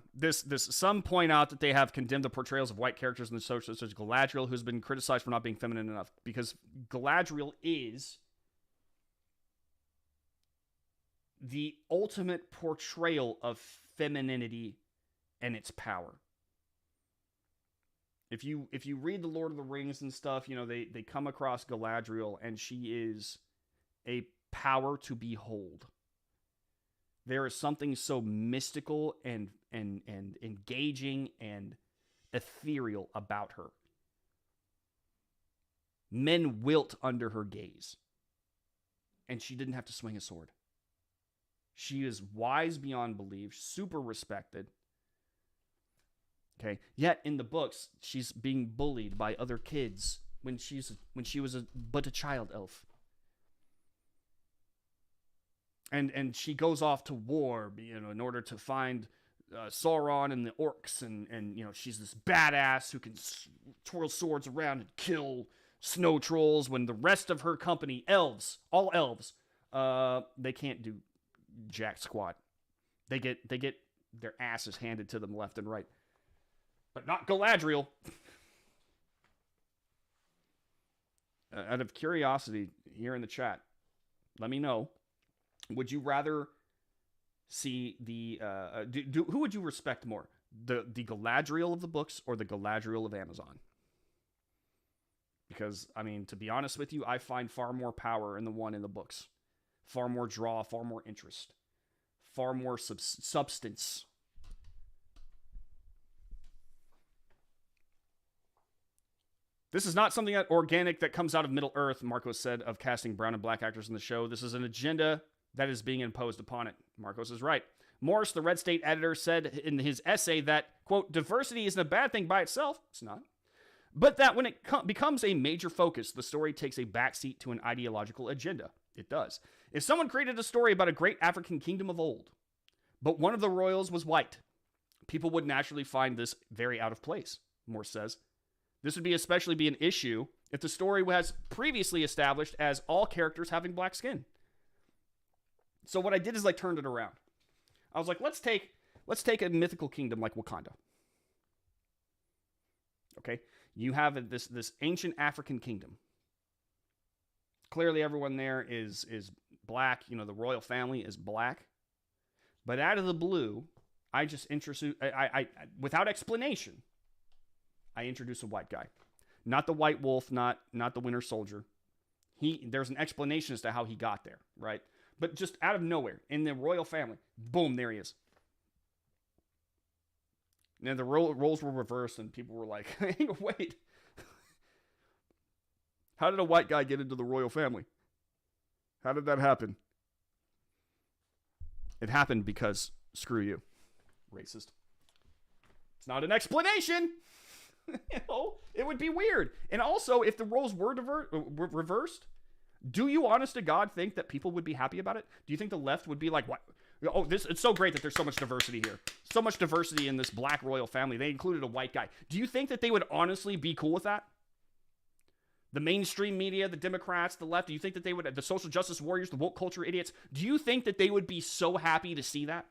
some point out that they have condemned the portrayals of white characters in the show, such as Galadriel, who's been criticized for not being feminine enough, because Galadriel is the ultimate portrayal of femininity and its power. If you read the Lord of the Rings and stuff, you know, they come across Galadriel, and she is a power to behold. There is something so mystical and engaging and ethereal about her. Men wilt under her gaze. And she didn't have to swing a sword. She is wise beyond belief, super respected. Okay. Yet in the books, she's being bullied by other kids when she was but a child elf. And she goes off to war, you know, in order to find Sauron and the orcs, and you know, she's this badass who can twirl swords around and kill snow trolls. When the rest of her company, elves, all elves, they can't do jack squat. They get their asses handed to them left and right, but not Galadriel. Out of curiosity, here in the chat, let me know. Would you rather see the who would you respect more, the Galadriel of the books or the Galadriel of Amazon? Because I mean, to be honest with you, I find far more power in the one in the books, far more draw, far more interest, far more substance. This is not something that organic that comes out of Middle Earth, Marcos said, of casting brown and black actors in the show. This is an agenda that is being imposed upon it. Marcos is right. Morris, the Red State editor, said in his essay that, quote, diversity isn't a bad thing by itself. It's not. But that when it becomes a major focus, the story takes a backseat to an ideological agenda. It does. If someone created a story about a great African kingdom of old, but one of the royals was white, people would naturally find this very out of place, Morse says. This would especially be an issue if the story was previously established as all characters having black skin. So what I did is I turned it around. I was like, let's take a mythical kingdom like Wakanda. Okay? You have this ancient African kingdom. Clearly everyone there is black. You know, the royal family is black. But out of the blue, I just introduced, I without explanation, I introduce a white guy. Not the White Wolf, not the Winter Soldier. There's an explanation as to how he got there, right? But just out of nowhere, in the royal family, boom, there he is. And the roles were reversed, and people were like, hey, wait. How did a white guy get into the royal family? How did that happen? It happened because, screw you, racist. It's not an explanation. You know, it would be weird. And also, if the roles were reversed, do you, honest to God, think that people would be happy about it? Do you think the left would be like, what? Oh, it's so great that there's so much diversity here. So much diversity in this black royal family. They included a white guy. Do you think that they would honestly be cool with that? The mainstream media, the Democrats, the left, do you think that they would, the social justice warriors, the woke culture idiots, do you think that they would be so happy to see that?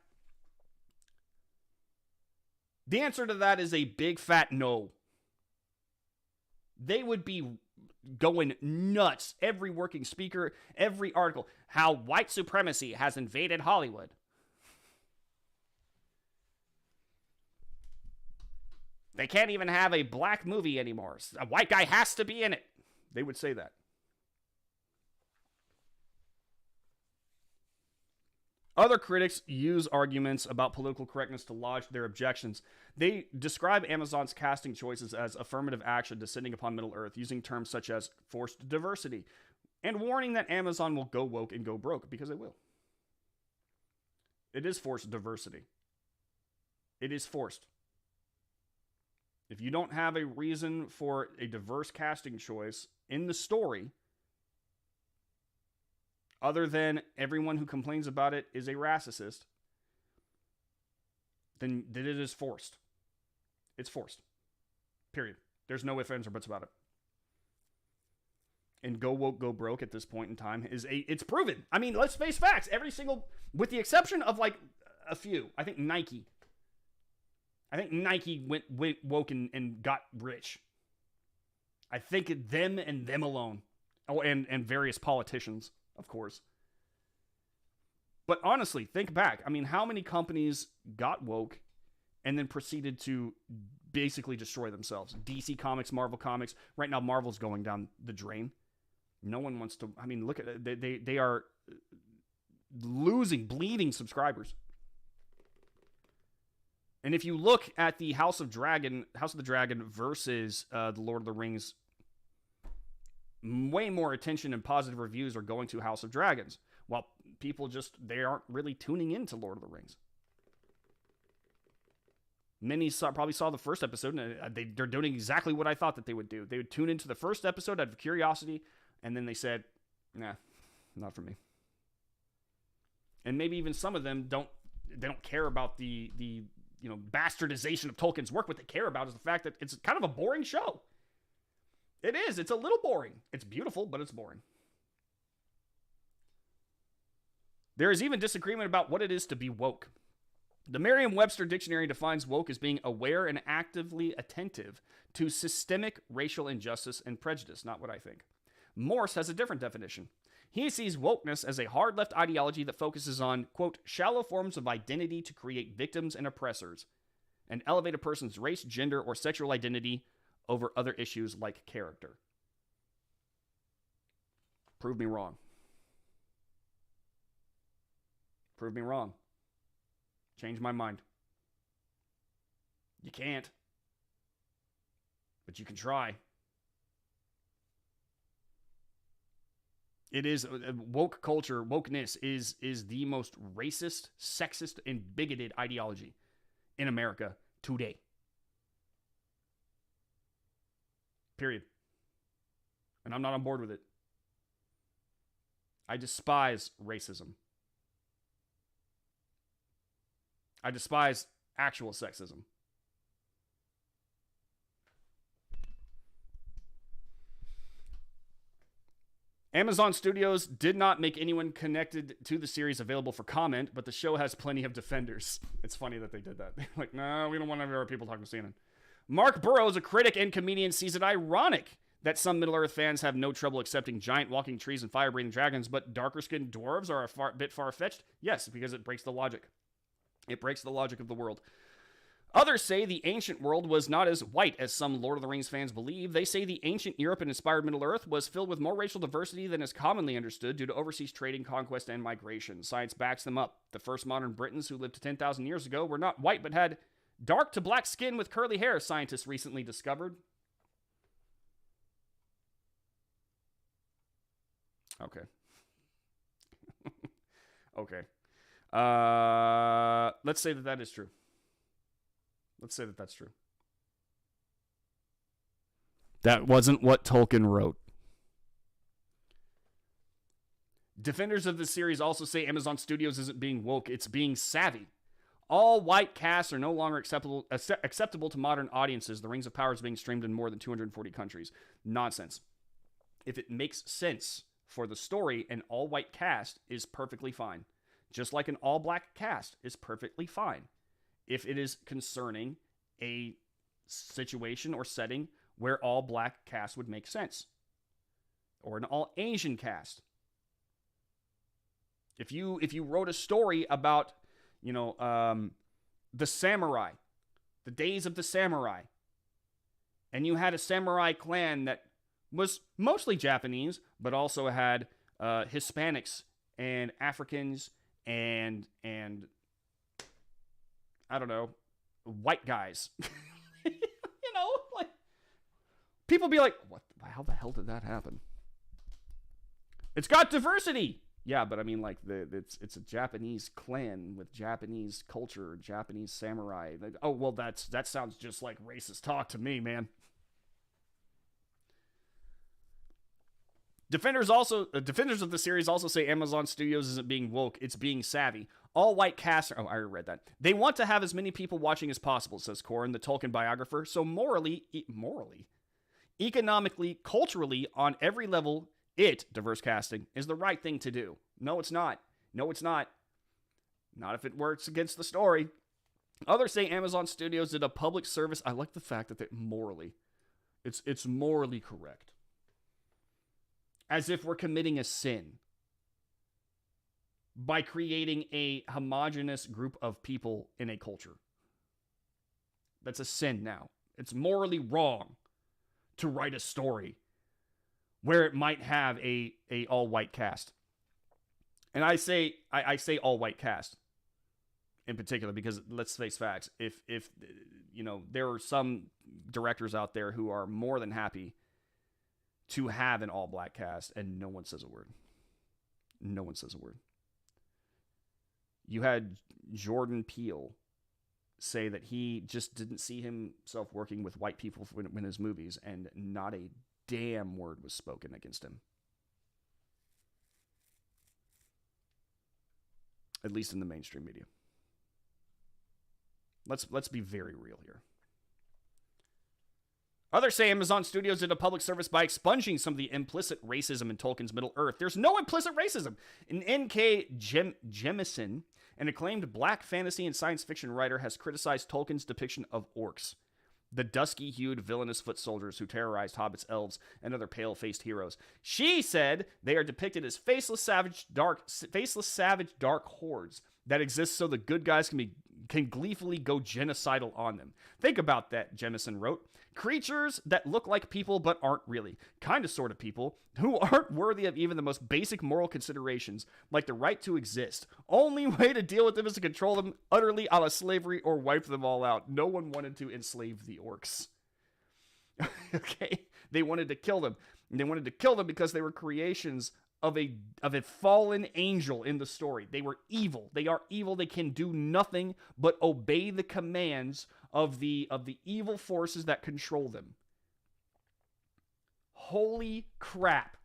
The answer to that is a big fat no. They would be going nuts. Every working speaker, every article, how white supremacy has invaded Hollywood. They can't even have a black movie anymore. A white guy has to be in it. They would say that. Other critics use arguments about political correctness to lodge their objections. They describe Amazon's casting choices as affirmative action descending upon Middle-earth, using terms such as forced diversity, and warning that Amazon will go woke and go broke, because it will. It is forced diversity. It is forced. If you don't have a reason for a diverse casting choice in the story, other than everyone who complains about it is a racist, then it is forced. It's forced. Period. There's no ifs, ands, or buts about it. And go woke, go broke at this point in time it's proven. I mean, let's face facts. Every single, with the exception of like a few, I think Nike went woke and got rich. I think them and them alone. Oh, and various politicians, of course. But honestly, think back. I mean, how many companies got woke and then proceeded to basically destroy themselves? DC Comics, Marvel Comics. Right now, Marvel's going down the drain. No one wants to. I mean, look at it. They are bleeding subscribers. And if you look at the House of the Dragon versus the Lord of the Rings, way more attention and positive reviews are going to House of Dragons, while people they aren't really tuning into Lord of the Rings. Many probably saw the first episode, and they're doing exactly what I thought that they would do. They would tune into the first episode out of curiosity, and then they said, nah, not for me. And maybe even some of them don't care about the bastardization of Tolkien's work. What they care about is the fact that it's kind of a boring show. It is. It's a little boring. It's beautiful, but it's boring. There is even disagreement about what it is to be woke. The Merriam-Webster dictionary defines woke as being aware and actively attentive to systemic racial injustice and prejudice. Not what I think. Morse has a different definition. He sees wokeness as a hard-left ideology that focuses on, quote, shallow forms of identity to create victims and oppressors, and elevate a person's race, gender, or sexual identity over other issues like character. Prove me wrong. Prove me wrong. Change my mind. You can't. But you can try. It is woke culture, wokeness is the most racist, sexist, and bigoted ideology in America today. Period. And I'm not on board with it. I despise racism. I despise actual sexism. Amazon Studios did not make anyone connected to the series available for comment, but the show has plenty of defenders. It's funny that they did that. They're like, no, we don't want any of our people talking to CNN. Mark Burrows, a critic and comedian, sees it ironic that some Middle-earth fans have no trouble accepting giant walking trees and fire-breathing dragons, but darker-skinned dwarves are a bit far-fetched? Yes, because it breaks the logic. It breaks the logic of the world. Others say the ancient world was not as white as some Lord of the Rings fans believe. They say the ancient Europe and inspired Middle-earth was filled with more racial diversity than is commonly understood due to overseas trading, conquest, and migration. Science backs them up. The first modern Britons who lived 10,000 years ago were not white but had dark to black skin with curly hair, scientists recently discovered. Okay. Okay. Let's say that is true. Let's say that that's true. That wasn't what Tolkien wrote. Defenders of the series also say Amazon Studios isn't being woke, it's being savvy. All white casts are no longer acceptable to modern audiences. The Rings of Power is being streamed in more than 240 countries. Nonsense. If it makes sense for the story, an all-white cast is perfectly fine. Just like an all-black cast is perfectly fine. If it is concerning a situation or setting where all black cast would make sense. Or an all Asian cast. If you wrote a story about, the samurai, the days of the samurai, and you had a samurai clan that was mostly Japanese, but also had Hispanics and Africans and I don't know, white guys. Like people be like, what? How the hell did that happen? It's got diversity. Yeah, but I mean, like it's a Japanese clan with Japanese culture, Japanese samurai. Like, oh well, that sounds just like racist talk to me, man. Defenders of the series also say Amazon Studios isn't being woke, it's being savvy. All white cast. Oh, I already read that. They want to have as many people watching as possible, says Corin, the Tolkien biographer. So morally, economically, culturally, on every level, diverse casting, is the right thing to do. No, it's not. No, it's not. Not if it works against the story. Others say Amazon Studios did a public service. I like the fact that it's morally correct. As if we're committing a sin by creating a homogenous group of people in a culture. That's a sin now. It's morally wrong to write a story where it might have a all-white cast. And I say all-white cast in particular because let's face facts. If there are some directors out there who are more than happy to have an all-black cast, and no one says a word. No one says a word. You had Jordan Peele say that he just didn't see himself working with white people in his movies, and not a damn word was spoken against him. At least in the mainstream media. Let's be very real here. Others say Amazon Studios did a public service by expunging some of the implicit racism in Tolkien's Middle-earth. There's no implicit racism. N.K. Jemisin, an acclaimed black fantasy and science fiction writer, has criticized Tolkien's depiction of orcs, the dusky-hued villainous foot soldiers who terrorized hobbits, elves, and other pale-faced heroes. She said they are depicted as faceless, savage, dark hordes that exist so the good guys can gleefully go genocidal on them. Think about that, Jemison wrote. Creatures that look like people but aren't really. Kind of sort of people who aren't worthy of even the most basic moral considerations, like the right to exist. Only way to deal with them is to control them utterly a la slavery or wipe them all out. No one wanted to enslave the orcs. Okay? They wanted to kill them. And they wanted to kill them because they were creations of a fallen angel in the story. They were evil. They are evil. They can do nothing but obey the commands of the evil forces that control them. Holy crap.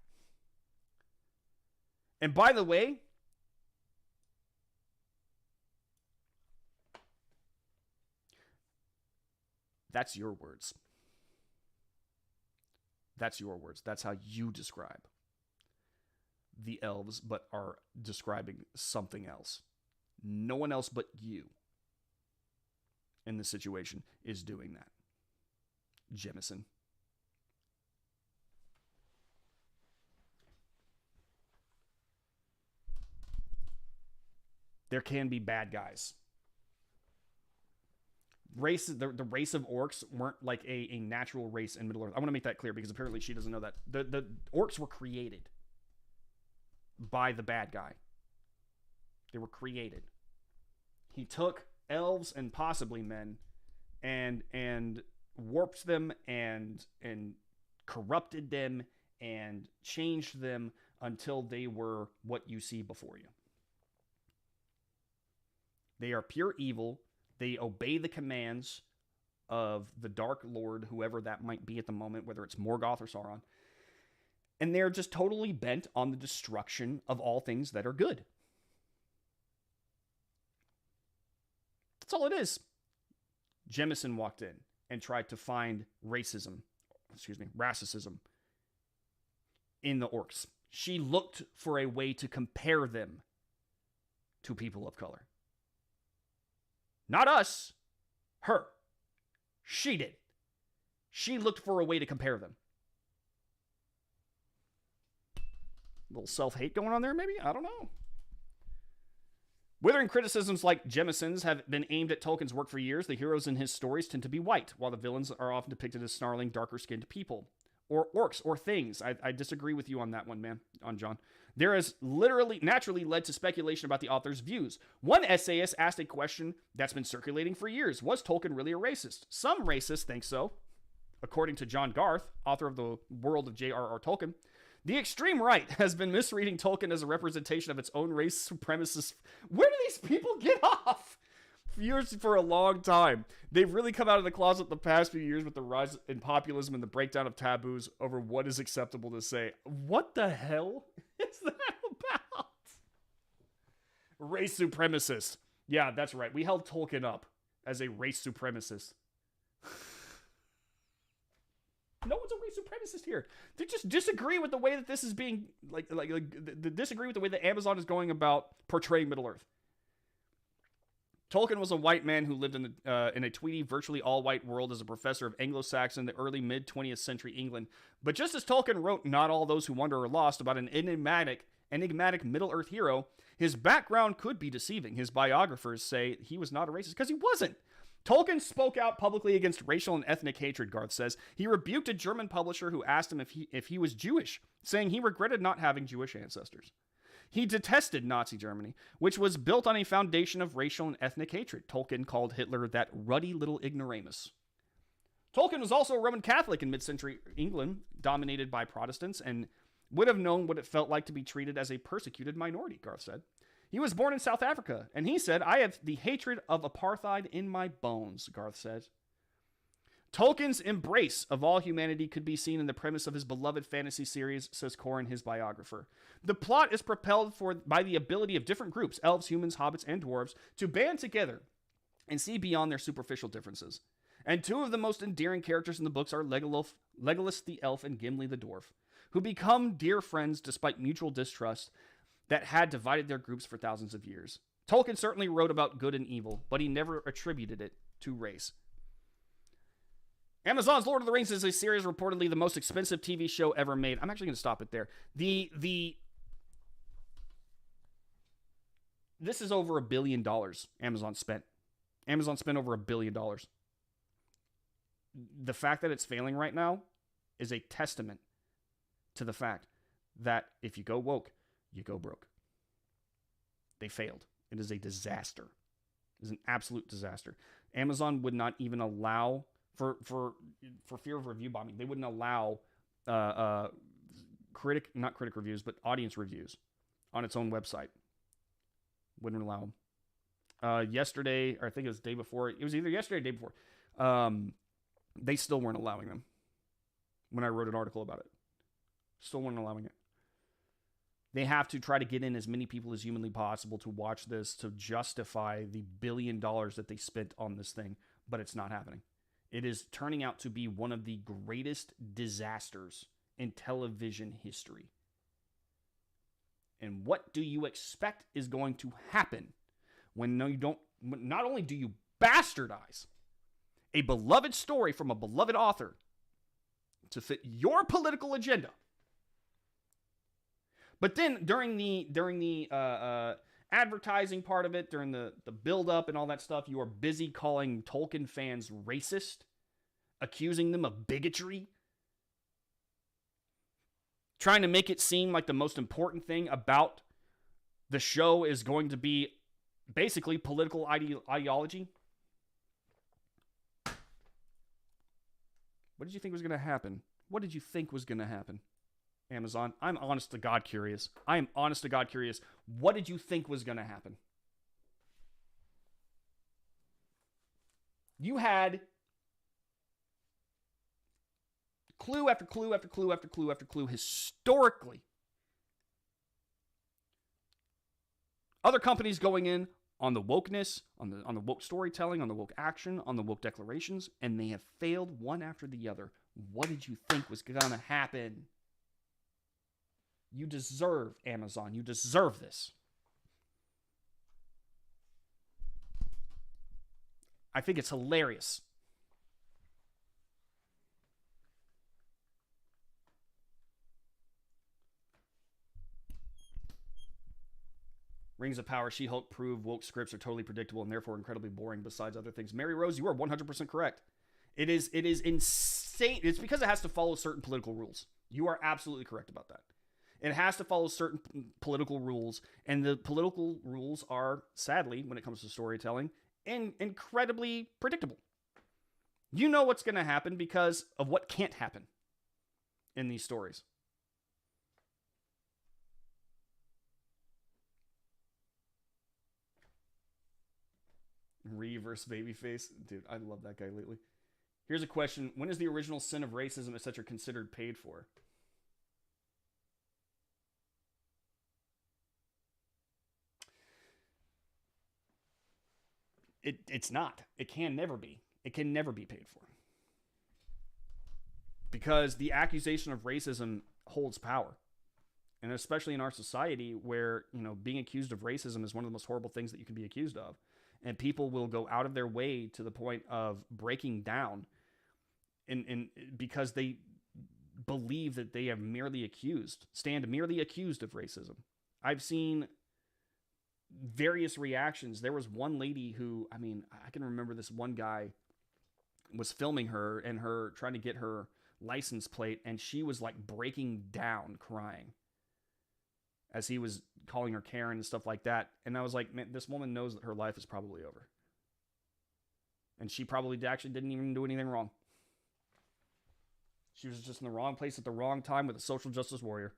And by the way, that's your words. That's your words. That's how you describe the elves, but are describing something else. No one else but you in this situation is doing that. Jemison. There can be bad guys. The race of orcs weren't like a natural race in Middle-earth. I want to make that clear because apparently she doesn't know that. The orcs were created by the bad guy. They were created. He took elves and possibly men and warped them and corrupted them and changed them until they were what you see before you. They are pure evil. They obey the commands of the Dark Lord, whoever that might be at the moment, whether it's Morgoth or Sauron. And they're just totally bent on the destruction of all things that are good. That's all it is. Jemison walked in and tried to find racism in the orcs. She looked for a way to compare them to people of color. Not us. Her. She did. She looked for a way to compare them. A little self-hate going on there, maybe? I don't know. Withering criticisms like Jemison's have been aimed at Tolkien's work for years. The heroes in his stories tend to be white, while the villains are often depicted as snarling, darker-skinned people. or orcs or things. I disagree with you on that one, man, on John. There has literally naturally led to speculation about the author's views. One essayist asked a question that's been circulating for years. Was Tolkien really a racist? Some racists think so. According to John Garth, author of The World of J.R.R. Tolkien, the extreme right has been misreading Tolkien as a representation of its own race supremacist. Where do these people get off? Years for a long time. They've really come out of the closet the past few years with the rise in populism and the breakdown of taboos over what is acceptable to say. What the hell is that about? Race supremacist. Yeah, that's right. We held Tolkien up as a race supremacist. No one's a race supremacist here. They just disagree with the way that this is being, disagree with the way that Amazon is going about portraying Middle-earth. Tolkien was a white man who lived in a tweedy, virtually all-white world as a professor of Anglo-Saxon in the early mid-20th century England. But just as Tolkien wrote Not All Those Who Wander Are Lost about an enigmatic Middle-earth hero, his background could be deceiving. His biographers say he was not a racist because he wasn't. Tolkien spoke out publicly against racial and ethnic hatred, Garth says. He rebuked a German publisher who asked him if he was Jewish, saying he regretted not having Jewish ancestors. He detested Nazi Germany, which was built on a foundation of racial and ethnic hatred. Tolkien called Hitler that ruddy little ignoramus. Tolkien was also a Roman Catholic in mid-century England, dominated by Protestants, and would have known what it felt like to be treated as a persecuted minority, Garth said. He was born in South Africa, and he said, I have the hatred of apartheid in my bones, Garth says. Tolkien's embrace of all humanity could be seen in the premise of his beloved fantasy series, says Corin, his biographer. The plot is propelled by the ability of different groups, elves, humans, hobbits, and dwarves, to band together and see beyond their superficial differences. And two of the most endearing characters in the books are Legolas the elf and Gimli the dwarf, who become dear friends despite mutual distrust that had divided their groups for thousands of years. Tolkien certainly wrote about good and evil, but he never attributed it to race. Amazon's Lord of the Rings is a series reportedly the most expensive TV show ever made. I'm actually going to stop it there. This is over $1 billion Amazon spent. Amazon spent over $1 billion. The fact that it's failing right now is a testament to the fact that if you go woke, you go broke. They failed. It is a disaster. It is an absolute disaster. Amazon would not even allow, for fear of review bombing, they wouldn't allow not critic reviews, but audience reviews on its own website. Wouldn't allow them. Yesterday, or I think it was the day before, it was either yesterday or the day before, they still weren't allowing them when I wrote an article about it. Still weren't allowing it. They have to try to get in as many people as humanly possible to watch this to justify the $1 billion that they spent on this thing, but it's not happening. It is turning out to be one of the greatest disasters in television history. And what do you expect is going to happen when not only do you bastardize a beloved story from a beloved author to fit your political agenda, but then during the advertising part of it, during the build-up and all that stuff, you are busy calling Tolkien fans racist, accusing them of bigotry, trying to make it seem like the most important thing about the show is going to be basically political ideology. What did you think was going to happen? What did you think was going to happen, Amazon? I'm honest to God curious. I am honest to God curious. What did you think was going to happen? You had clue after clue after clue after clue after clue historically. Other companies going in on the wokeness, on the woke storytelling, on the woke action, on the woke declarations, and they have failed one after the other. What did you think was going to happen? You deserve, Amazon, you deserve this. I think it's hilarious. Rings of Power, She-Hulk prove woke scripts are totally predictable and therefore incredibly boring besides other things. Mary Rose, you are 100% correct. It is insane insane. It's because it has to follow certain political rules. You are absolutely correct about that. It has to follow certain political rules, and the political rules are, sadly, when it comes to storytelling, incredibly predictable. You know what's going to happen because of what can't happen in these stories. Reverse babyface. Dude, I love that guy lately. Here's a question. When is the original sin of racism, etc., considered paid for? It's not. It can never be. It can never be paid for. Because the accusation of racism holds power. And especially in our society where, being accused of racism is one of the most horrible things that you can be accused of. And people will go out of their way to the point of breaking down because they believe that they have stand merely accused of racism. I've seen various reactions. There was one lady who, I can remember this one guy was filming her and her trying to get her license plate, and she was like breaking down crying as he was calling her Karen and stuff like that. And I was like, man, this woman knows that her life is probably over. And she probably actually didn't even do anything wrong. She was just in the wrong place at the wrong time with a social justice warrior.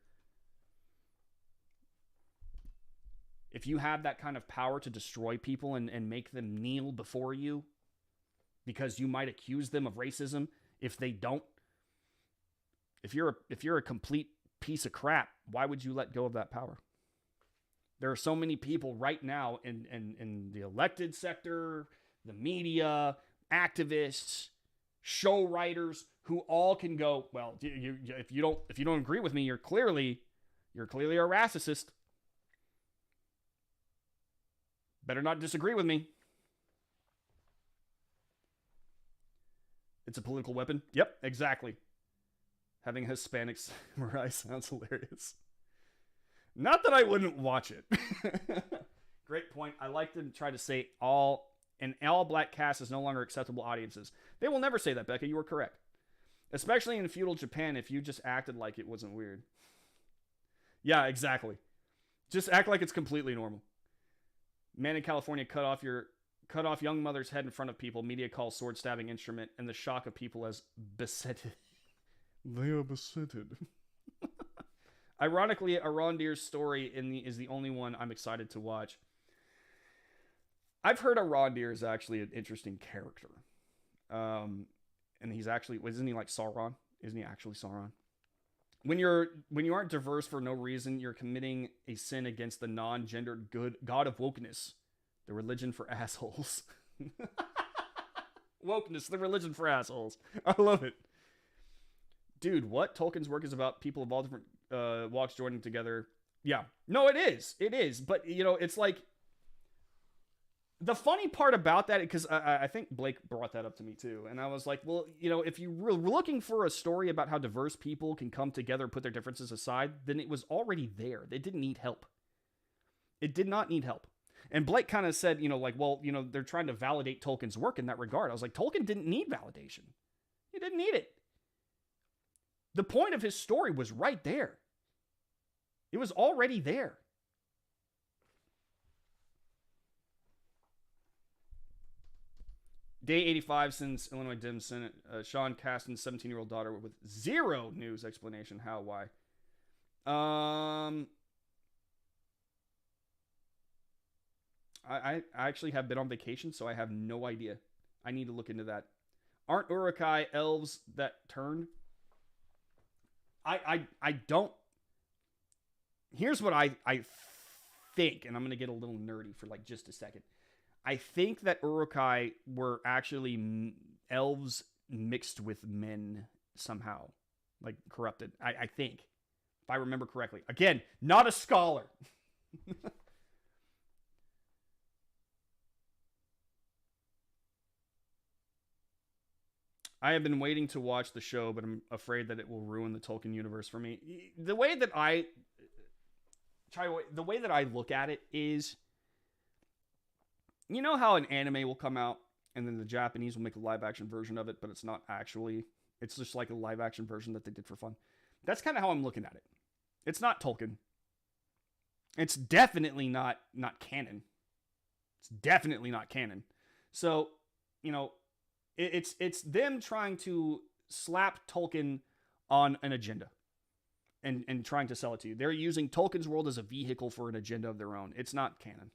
If you have that kind of power to destroy people and make them kneel before you because you might accuse them of racism if they don't, if you're a complete piece of crap, why would you let go of that power? There are so many people right now in the elected sector, the media, activists, show writers who all can go, well, if you don't agree with me, you're clearly a racist. Better not disagree with me. It's a political weapon. Yep, exactly. Having Hispanics samurai sounds hilarious. Not that I wouldn't watch it. Great point. I like to try to say all black cast is no longer acceptable audiences. They will never say that, Becca. You were correct. Especially in feudal Japan, if you just acted like it wasn't weird. Yeah, exactly. Just act like it's completely normal. Man in California cut off young mother's head in front of people. Media calls sword stabbing instrument, and the shock of people as besetted. They are besetted. Ironically, Arondir's story is the only one I'm excited to watch. I've heard Arondir is actually an interesting character. And he's actually, isn't he like Sauron? Isn't he actually Sauron? When you aren't diverse for no reason, you're committing a sin against the non-gendered good god of wokeness, the religion for assholes. Wokeness, the religion for assholes. I love it. Dude, what? Tolkien's work is about people of all different walks joining together. Yeah. No, it is. It is. But, it's like, the funny part about that, because I think Blake brought that up to me too, and I was like, well, if you were looking for a story about how diverse people can come together and put their differences aside, then it was already there. They didn't need help. It did not need help. And Blake kind of said, they're trying to validate Tolkien's work in that regard. I was like, Tolkien didn't need validation. He didn't need it. The point of his story was right there. It was already there. Day 85 since Illinois Dim Senate. Sean Casten's 17-year-old daughter with zero news explanation. How? Why? I actually have been on vacation, so I have no idea. I need to look into that. Aren't Uruk-hai elves that turn? I don't. Here's what I think, and I'm going to get a little nerdy for like just a second. I think that Uruk-hai were actually elves mixed with men somehow, like corrupted. I think, if I remember correctly. Again, not a scholar. I have been waiting to watch the show, but I'm afraid that it will ruin the Tolkien universe for me. The way that I look at it is, you know how an anime will come out and then the Japanese will make a live action version of it, but it's not actually It's just like a live action version that they did for fun. That's kind of how I'm looking at it. It's not Tolkien. It's definitely not canon. It's definitely not canon. So, you know, it's them trying to slap Tolkien on an agenda and trying to sell it to you. They're using Tolkien's world as a vehicle for an agenda of their own. It's not canon.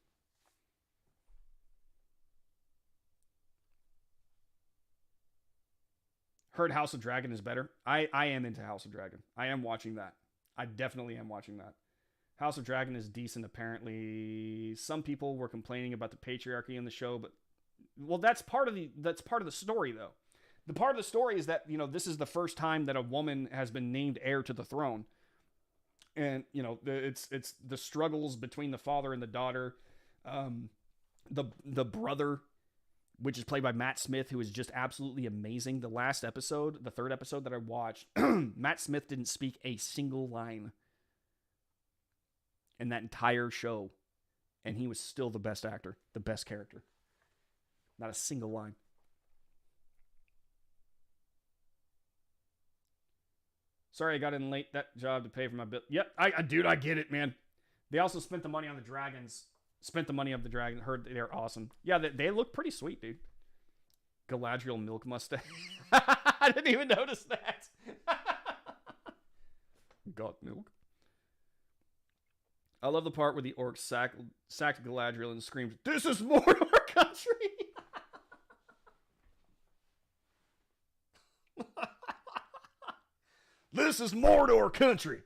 Heard House of Dragon is better. I am into House of Dragon. I am watching that. I definitely am watching that. House of Dragon is decent, apparently. Some people were complaining about the patriarchy in the show, but well, that's part of the story, though. The part of the story is that, you know, this is the first time that a woman has been named heir to the throne, and you know, it's the struggles between the father and the daughter, the brother, which is played by Matt Smith, who is just absolutely amazing. The last episode, the third episode that I watched, Matt Smith didn't speak a single line in that entire show, and he was still the best actor, the best character. Not a single line. Sorry I got in late. That job to pay for my bill. Yep, dude, I get it, man. They also spent the money on the dragons. Spent the money of the dragon. Heard they're awesome. Yeah, they look pretty sweet, dude. Galadriel milk mustache. I didn't even notice that. Got milk. I love the part where the orcs sacked Galadriel and screamed, "This is Mordor country!" This is Mordor country!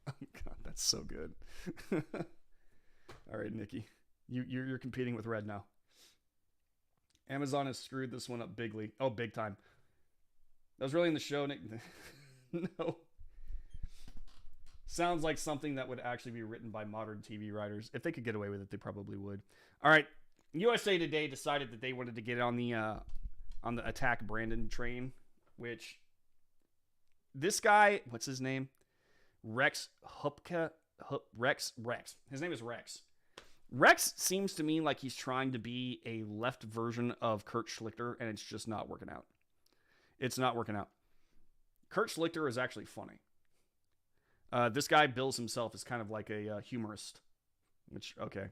Oh, God, that's so good. All right, Nikki. You're competing with Red now. Amazon has screwed this one up bigly. Oh, big time. That was really in the show, Nick. No. Sounds like something that would actually be written by modern TV writers. If they could get away with it, they probably would. All right. USA Today decided that they wanted to get on the Attack Brandon train, which this guy, what's his name? Rex Hupka. Rex. His name is Rex. Rex seems to me like he's trying to be a left version of Kurt Schlichter, and it's just not working out. It's not working out. Kurt Schlichter is actually funny. This guy bills himself as kind of like a humorist. Which, okay.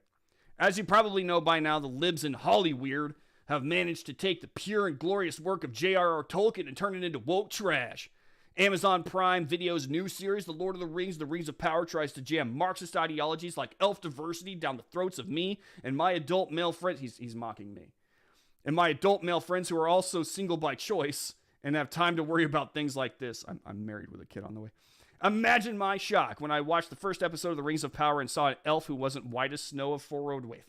As you probably know by now, the libs in Hollyweird have managed to take the pure and glorious work of J.R.R. Tolkien and turn it into woke trash. Amazon Prime Video's new series, The Lord of the Rings of Power, tries to jam Marxist ideologies like elf diversity down the throats of me and my adult male friends. He's mocking me. And my adult male friends who are also single by choice and have time to worry about things like this. I'm married with a kid on the way. Imagine my shock when I watched the first episode of The Rings of Power and saw an elf who wasn't white as snow of four-road with.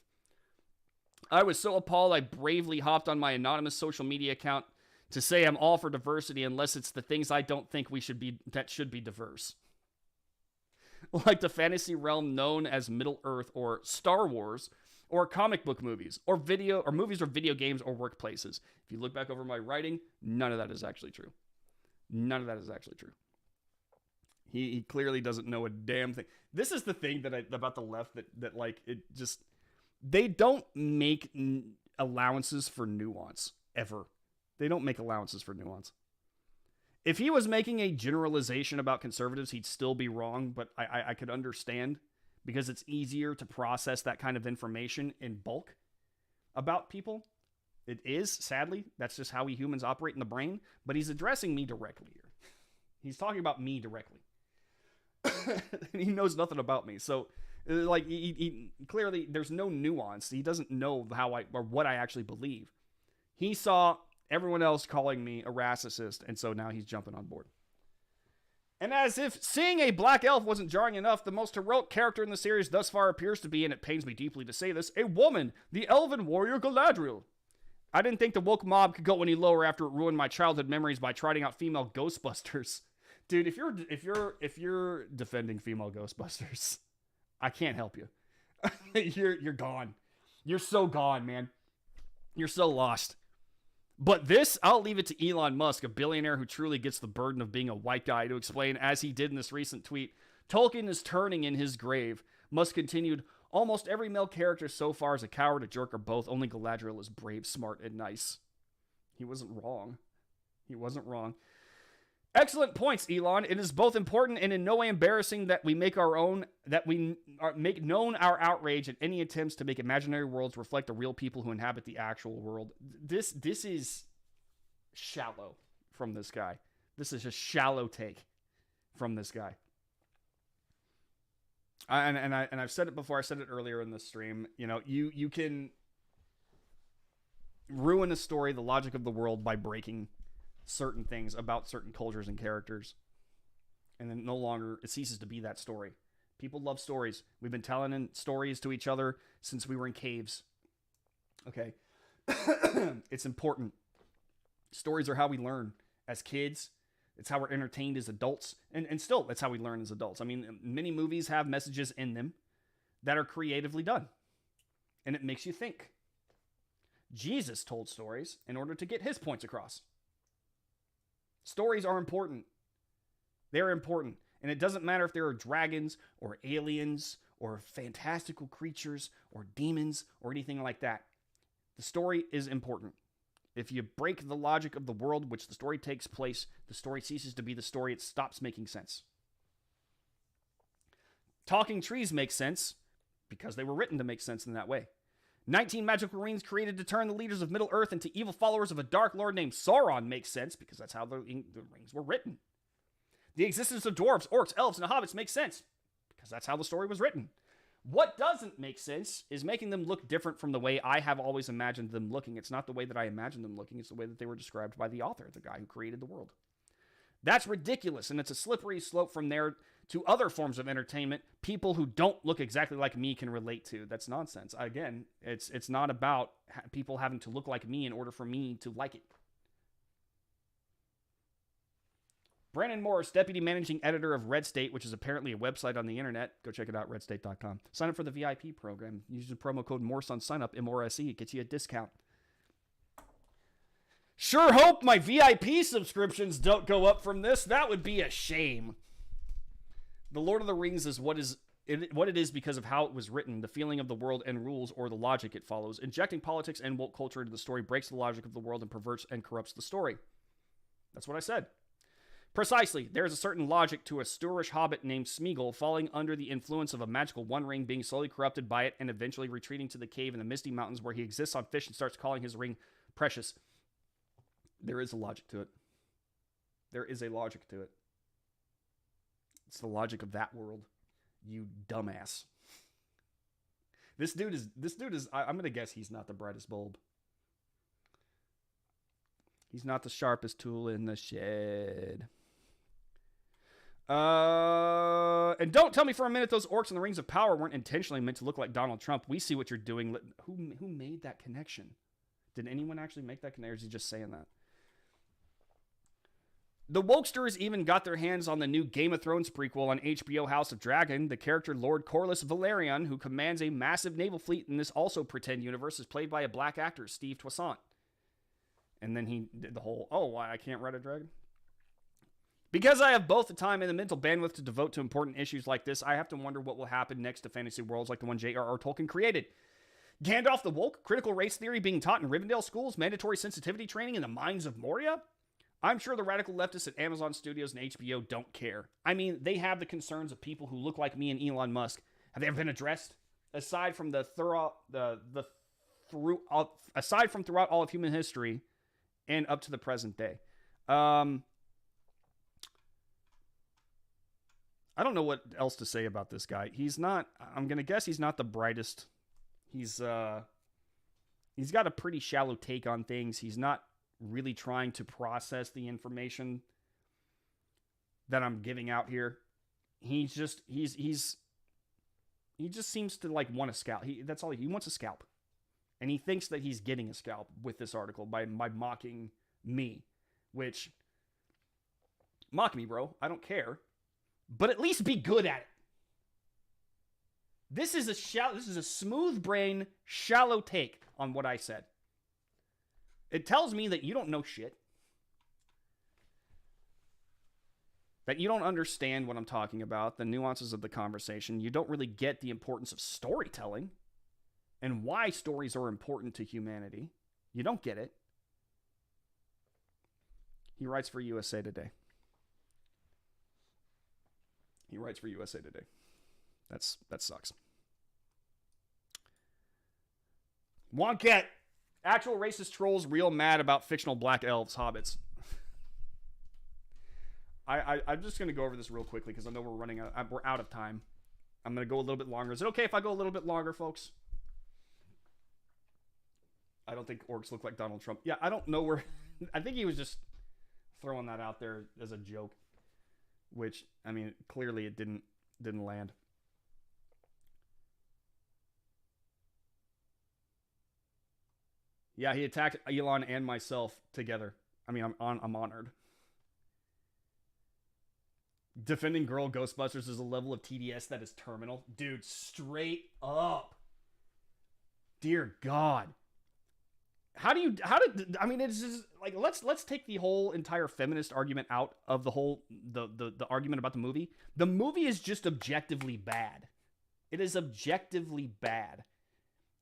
I was so appalled I bravely hopped on my anonymous social media account to say I'm all for diversity unless it's the things I don't think should be diverse. Like the fantasy realm known as Middle-earth or Star Wars, or comic book movies, or movies or video games or workplaces. If you look back over my writing, none of that is actually true. None of that is actually true. He clearly doesn't know a damn thing. This is the thing about the left that like it just, they don't make allowances for nuance ever. They don't make allowances for nuance. If he was making a generalization about conservatives, he'd still be wrong, but I could understand because it's easier to process that kind of information in bulk about people. It is, sadly. That's just how we humans operate in the brain. But he's addressing me directly here. He's talking about me directly. He knows nothing about me. So, like, he clearly, there's no nuance. He doesn't know what I actually believe. He saw everyone else calling me a racist, and so now he's jumping on board. And as if seeing a black elf wasn't jarring enough, the most heroic character in the series thus far appears to be, and it pains me deeply to say this, a woman, the elven warrior Galadriel. I didn't think the woke mob could go any lower after it ruined my childhood memories by trotting out female Ghostbusters. Dude, if you're defending female Ghostbusters, I can't help you. You're gone. You're so gone, man. You're so lost. But this, I'll leave it to Elon Musk, a billionaire who truly gets the burden of being a white guy, to explain, as he did in this recent tweet. Tolkien is turning in his grave. Musk continued, almost every male character so far is a coward, a jerk, or both. Only Galadriel is brave, smart, and nice. He wasn't wrong. He wasn't wrong. Excellent points, Elon. It is both important and in no way embarrassing that we make make known our outrage at any attempts to make imaginary worlds reflect the real people who inhabit the actual world. This is shallow from this guy. This is a shallow take from this guy. I've said it before. I said it earlier in the stream. You know, you can ruin a story, the logic of the world, by breaking certain things about certain cultures and characters, and then no longer it ceases to be that story. People love stories. We've been telling stories to each other since we were in caves. Okay. It's important. Stories are how we learn as kids. It's how we're entertained as adults, and still it's how we learn as adults. I mean, many movies have messages in them that are creatively done, and it makes you think. Jesus told stories in order to get his points across. Stories are important. They're important. And it doesn't matter if there are dragons or aliens or fantastical creatures or demons or anything like that. The story is important. If you break the logic of the world which the story takes place, the story ceases to be the story. It stops making sense. Talking trees make sense because they were written to make sense in that way. 19 magical rings created to turn the leaders of Middle-earth into evil followers of a dark lord named Sauron makes sense because that's how the rings were written. The existence of dwarves, orcs, elves, and hobbits makes sense because that's how the story was written. What doesn't make sense is making them look different from the way I have always imagined them looking. It's not the way that I imagined them looking. It's the way that they were described by the author, the guy who created the world. That's ridiculous, and it's a slippery slope from there to other forms of entertainment people who don't look exactly like me can relate to. That's nonsense. Again, it's not about people having to look like me in order for me to like it. Brandon Morris, deputy managing editor of Red State, which is apparently a website on the internet. Go check it out, redstate.com. Sign up for the VIP program. Use the promo code Morse on sign up, MRSE. It gets you a discount. Sure hope my VIP subscriptions don't go up from this. That would be a shame. The Lord of the Rings is what it is because of how it was written, the feeling of the world and rules, or the logic it follows. Injecting politics and woke culture into the story breaks the logic of the world and perverts and corrupts the story. That's what I said. Precisely. There is a certain logic to a Stourish hobbit named Smeagol falling under the influence of a magical One Ring, being slowly corrupted by it, and eventually retreating to the cave in the Misty Mountains where he exists on fish and starts calling his ring precious. There is a logic to it. There is a logic to it. It's the logic of that world. You dumbass. This dude is, I'm going to guess he's not the brightest bulb. He's not the sharpest tool in the shed. And don't tell me for a minute those orcs in the Rings of Power weren't intentionally meant to look like Donald Trump. We see what you're doing. Who made that connection? Did anyone actually make that connection, or is he just saying that? The Wokesters even got their hands on the new Game of Thrones prequel on HBO House of Dragon. The character Lord Corlys Velaryon, who commands a massive naval fleet in this also pretend universe, is played by a black actor, Steve Toussaint. And then he did the whole, why I can't ride a dragon? Because I have both the time and the mental bandwidth to devote to important issues like this, I have to wonder what will happen next to fantasy worlds like the one J.R.R. Tolkien created. Gandalf the Woke, critical race theory being taught in Rivendell schools, mandatory sensitivity training in the mines of Moria? I'm sure the radical leftists at Amazon Studios and HBO don't care. I mean, they have the concerns of people who look like me and Elon Musk. Have they ever been addressed? Aside from throughout all of human history and up to the present day. I don't know what else to say about this guy. I'm going to guess he's not the brightest. He's got a pretty shallow take on things. He's not really trying to process the information that I'm giving out here. He just seems to like want a scalp. That's all he wants, a scalp. And he thinks that he's getting a scalp with this article by mocking me, which mock me, bro. I don't care. But at least be good at it. This is a smooth brain, shallow take on what I said. It tells me that you don't know shit. That you don't understand what I'm talking about, the nuances of the conversation. You don't really get the importance of storytelling and why stories are important to humanity. You don't get it. He writes for USA Today. He writes for USA Today. That sucks. Wonket. Actual racist trolls real mad about fictional black elves, hobbits. I'm just going to go over this real quickly because I know we're out of time. I'm going to go a little bit longer. Is it okay if I go a little bit longer, folks? I don't think orcs look like Donald Trump. Yeah, I don't know where... I think he was just throwing that out there as a joke. Which, I mean, clearly it didn't land. Yeah, he attacked Elon and myself together. I mean, I'm honored. Defending girl Ghostbusters is a level of TDS that is terminal. Dude, straight up. Dear God. I mean, it's just like, let's take the whole entire feminist argument out of the whole, the argument about the movie. The movie is just objectively bad. It is objectively bad.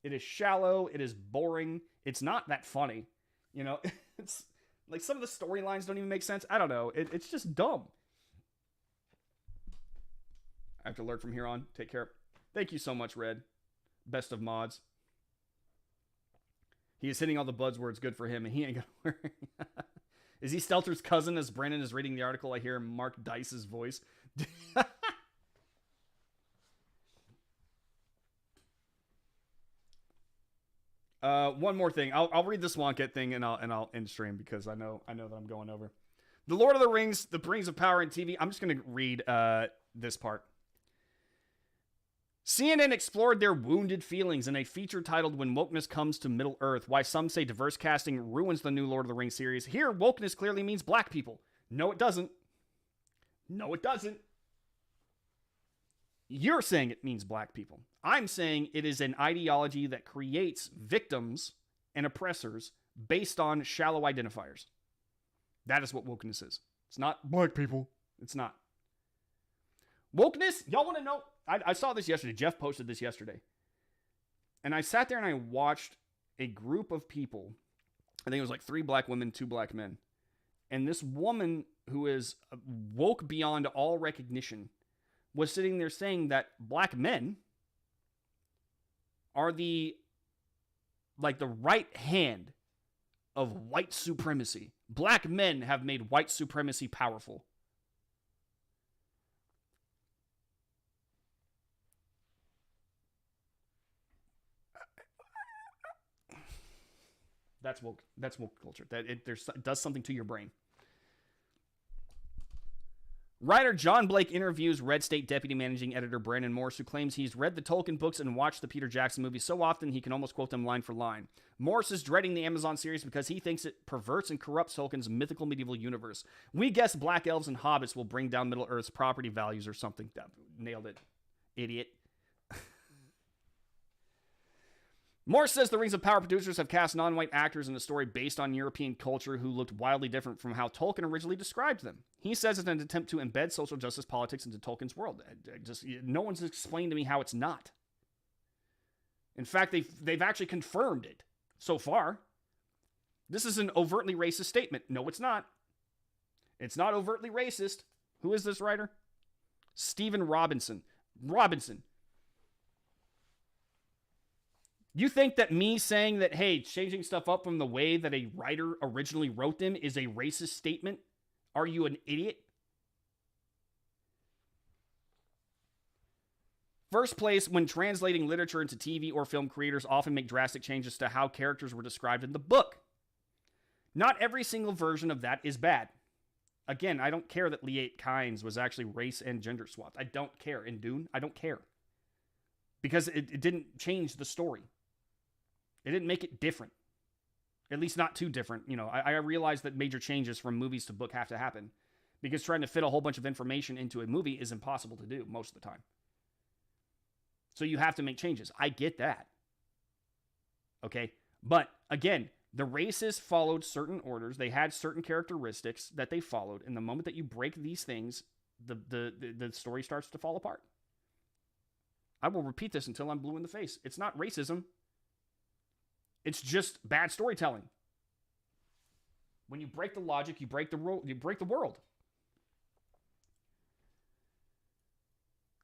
It is shallow. It is boring. It's not that funny. You know, it's like some of the storylines don't even make sense. I don't know. It's just dumb. I have to learn from here on. Take care. Thank you so much, Red. Best of mods. He is hitting all the buzzwords. Good for him, and he ain't gonna worry. Is he Stelter's cousin? As Brandon is reading the article, I hear Mark Dice's voice. One more thing. I'll read this Wonket thing and I'll end stream because I know that I'm going over. The Lord of the Rings, The Rings of Power and TV. I'm just gonna read this part. CNN explored their wounded feelings in a feature titled When Wokeness Comes to Middle Earth, Why Some Say Diverse Casting Ruins the New Lord of the Rings series. Here, wokeness clearly means black people. No, it doesn't. No, it doesn't. You're saying it means black people. I'm saying it is an ideology that creates victims and oppressors based on shallow identifiers. That is what wokeness is. It's not black people. It's not. Wokeness, y'all want to know? I saw this yesterday. Jeff posted this yesterday. And I sat there and I watched a group of people. I think it was like 3 black women, 2 black men. And this woman who is woke beyond all recognition was sitting there saying that black men are the right hand of white supremacy. Black men have made white supremacy powerful. That's woke. That's woke culture. It does something to your brain. Writer John Blake interviews Red State Deputy Managing Editor Brandon Morse, who claims he's read the Tolkien books and watched the Peter Jackson movie so often he can almost quote them line for line. Morse is dreading the Amazon series because he thinks it perverts and corrupts Tolkien's mythical medieval universe. We guess black elves and hobbits will bring down Middle Earth's property values or something. Nailed it, idiot. Morse says the Rings of Power producers have cast non-white actors in a story based on European culture who looked wildly different from how Tolkien originally described them. He says it's an attempt to embed social justice politics into Tolkien's world. No one's explained to me how it's not. In fact, they've actually confirmed it so far. This is an overtly racist statement. No, it's not. It's not overtly racist. Who is this writer? Stephen Robinson. You think that me saying that, hey, changing stuff up from the way that a writer originally wrote them is a racist statement? Are you an idiot? First place, when translating literature into TV or film, creators often make drastic changes to how characters were described in the book. Not every single version of that is bad. Again, I don't care that Liet Kynes was actually race and gender swapped. I don't care. In Dune, I don't care. Because it didn't change the story. It didn't make it different. At least not too different. You know, I realize that major changes from movies to book have to happen. Because trying to fit a whole bunch of information into a movie is impossible to do most of the time. So you have to make changes. I get that. Okay? But, again, the races followed certain orders. They had certain characteristics that they followed. And the moment that you break these things, the story starts to fall apart. I will repeat this until I'm blue in the face. It's not racism. It's just bad storytelling. When you break the logic, you break the rule, you break the world.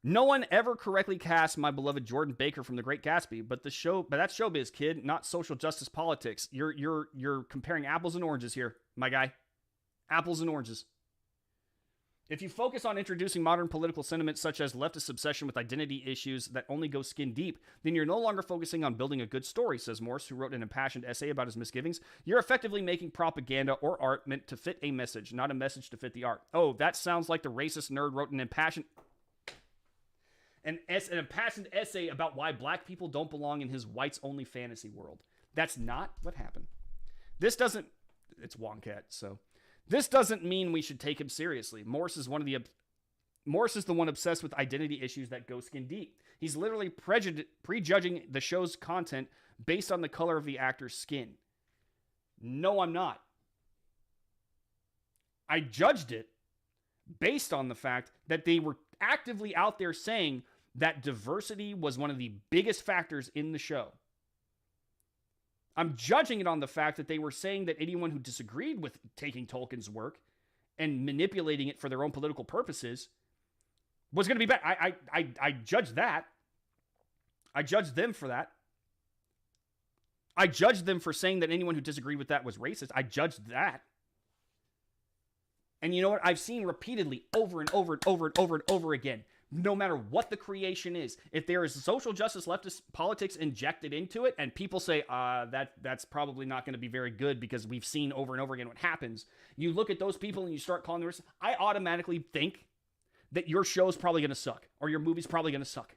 No one ever correctly cast my beloved Jordan Baker from The Great Gatsby, but that's showbiz, kid, not social justice politics. You're comparing apples and oranges here, my guy. Apples and oranges. If you focus on introducing modern political sentiments such as leftist obsession with identity issues that only go skin deep, then you're no longer focusing on building a good story, says Morse, who wrote an impassioned essay about his misgivings. You're effectively making propaganda or art meant to fit a message, not a message to fit the art. Oh, that sounds like the racist nerd wrote an impassioned essay about why black people don't belong in his whites-only fantasy world. That's not what happened. It's Wonkat, so... This doesn't mean we should take him seriously. Morse is the one obsessed with identity issues that go skin deep. He's literally prejudging the show's content based on the color of the actor's skin. No, I'm not. I judged it based on the fact that they were actively out there saying that diversity was one of the biggest factors in the show. I'm judging it on the fact that they were saying that anyone who disagreed with taking Tolkien's work and manipulating it for their own political purposes was going to be bad. I judged that. I judged them for that. I judged them for saying that anyone who disagreed with that was racist. I judged that. And you know what? I've seen repeatedly over and over and over and over and over again, no matter what the creation is, if there is social justice leftist politics injected into it and people say, that's probably not going to be very good because we've seen over and over again what happens, you look at those people and you start calling them racist, I automatically think that your show's probably going to suck or your movie's probably going to suck.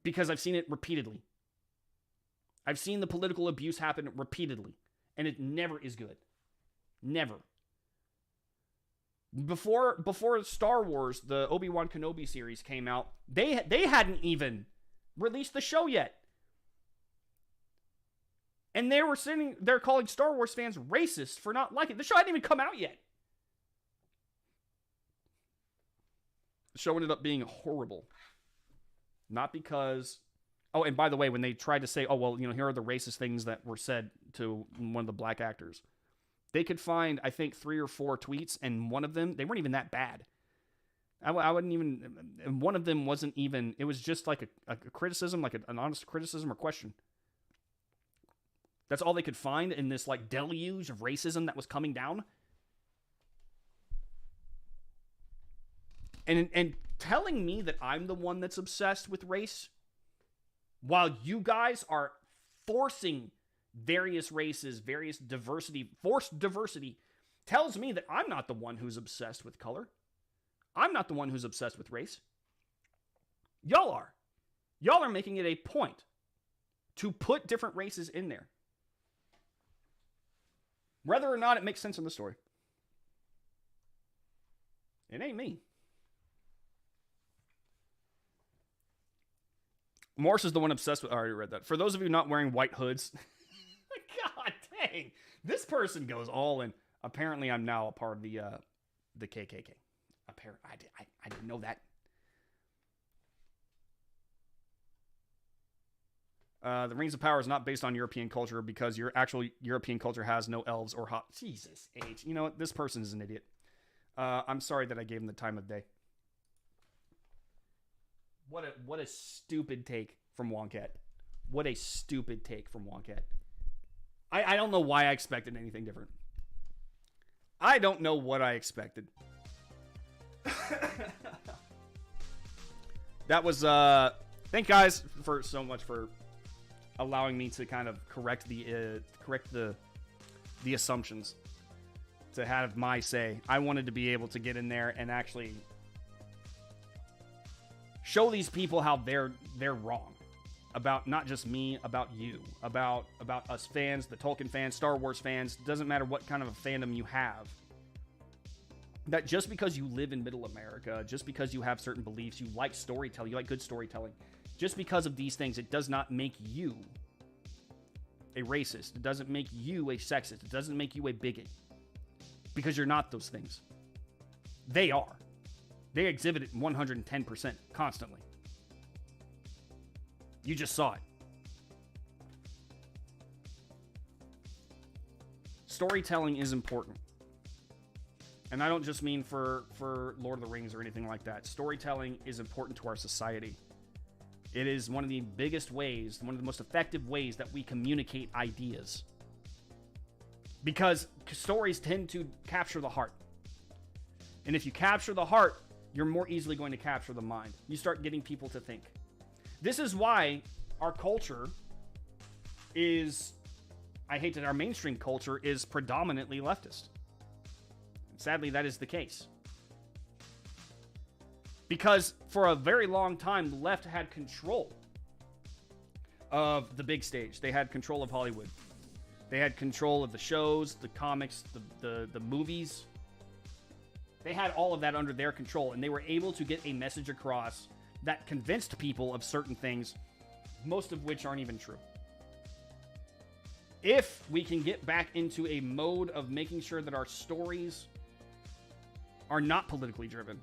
Because I've seen it repeatedly. I've seen the political abuse happen repeatedly, and it never is good. Never. Before Star Wars, the Obi-Wan Kenobi series came out, they hadn't even released the show yet. And they were sitting there calling Star Wars fans racist for not liking it. The show hadn't even come out yet. The show ended up being horrible. Not because... Oh, and by the way, when they tried to say, oh, well, here are the racist things that were said to one of the black actors, they could find, I think, 3 or 4 tweets, and one of them, they weren't even that bad. I wouldn't even, and one of them wasn't even, it was just like a criticism, like an honest criticism or question. That's all they could find in this like deluge of racism that was coming down. And telling me that I'm the one that's obsessed with race, while you guys are forcing various races, forced diversity, tells me that I'm not the one who's obsessed with color. I'm not the one who's obsessed with race. Y'all are. Y'all are making it a point to put different races in there. Whether or not it makes sense in the story. It ain't me. Morse is the one obsessed with... I already read that. For those of you not wearing white hoods... God dang. This person goes all in. Apparently, I'm now a part of the KKK. Apparently, I didn't know that. The Rings of Power is not based on European culture because your actual European culture has no elves or hot... Jesus H. You know what? This person is an idiot. I'm sorry that I gave him the time of day. What a stupid take from Wonkat. What a stupid take from Wonkat. I don't know why I expected anything different. I don't know what I expected. That was, thank guys for so much for allowing me to kind of correct the assumptions, to have my say. I wanted to be able to get in there and actually show these people how they're wrong. About not just me, about you, about us fans, the Tolkien fans, Star Wars fans, doesn't matter what kind of a fandom you have. That just because you live in Middle America, just because you have certain beliefs, you like storytelling, you like good storytelling, just because of these things, it does not make you a racist. It doesn't make you a sexist. It doesn't make you a bigot. Because you're not those things. They are. They exhibit it 110% constantly. You just saw it. storytelling is important. And I don't just mean for Lord of the Rings or anything like that. Storytelling is important to our society. It is one of the biggest ways, one of the most effective ways that we communicate ideas. Because stories tend to capture the heart. And if you capture the heart, you're more easily going to capture the mind. You start getting people to think. This is why our culture is, I hate that our mainstream culture is predominantly leftist. Sadly, that is the case. Because for a very long time, the left had control of the big stage. They had control of Hollywood. They had control of the shows, the comics, the movies. They had all of that under their control, and they were able to get a message across that convinced people of certain things, most of which aren't even true. If we can get back into a mode of making sure that our stories are not politically driven,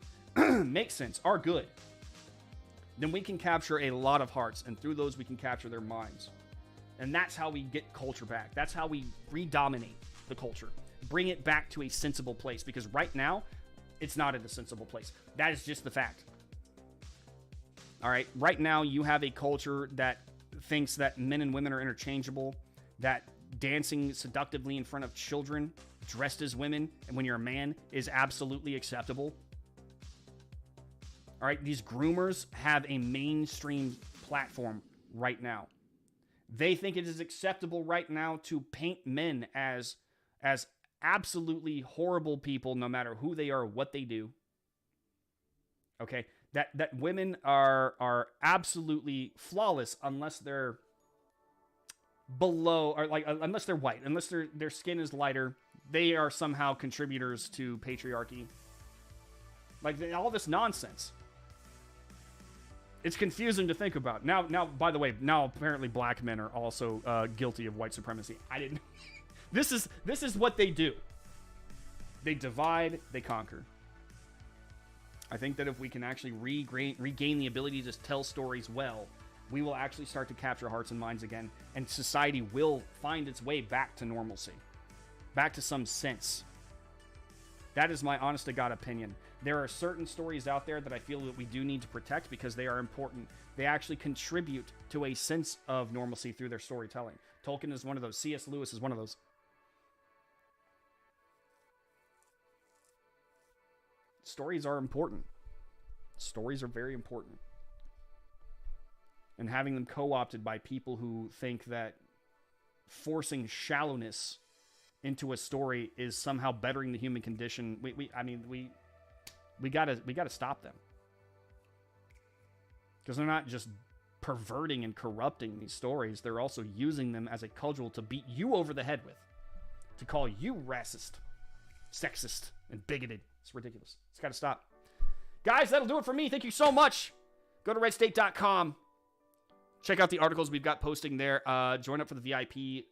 make sense, are good, then we can capture a lot of hearts, and through those we can capture their minds. And that's how we get culture back. That's how we redominate the culture. Bring it back to a sensible place, because right now, it's not in a sensible place. That is just the fact. All right, right now you have a culture that thinks that men and women are interchangeable, that dancing seductively in front of children dressed as women and when you're a man is absolutely acceptable. All right, these groomers have a mainstream platform right now. They think it is acceptable right now to paint men as absolutely horrible people, no matter who they are, what they do. Okay, that women are absolutely flawless unless they're below, or like unless they're white, unless their skin is lighter, they are somehow contributors to patriarchy. Like all this nonsense. It's confusing to think about. Now, by the way, now apparently black men are also guilty of white supremacy. I didn't. This is what they do. They divide, they conquer. I think that if we can actually regain the ability to tell stories well, we will actually start to capture hearts and minds again, and society will find its way back to normalcy, back to some sense. That is my honest to God opinion. There are certain stories out there that I feel that we do need to protect because they are important. They actually contribute to a sense of normalcy through their storytelling. Tolkien is one of those. C.S. Lewis is one of those. Stories are important. Stories are very important. And having them co-opted by people who think that forcing shallowness into a story is somehow bettering the human condition, we gotta stop them, because they're not just perverting and corrupting these stories; they're also using them as a cudgel to beat you over the head with, to call you racist, sexist, and bigoted. It's ridiculous. It's got to stop. Guys, that'll do it for me. Thank you so much. Go to redstate.com. Check out the articles we've got posting there. Join up for the VIP.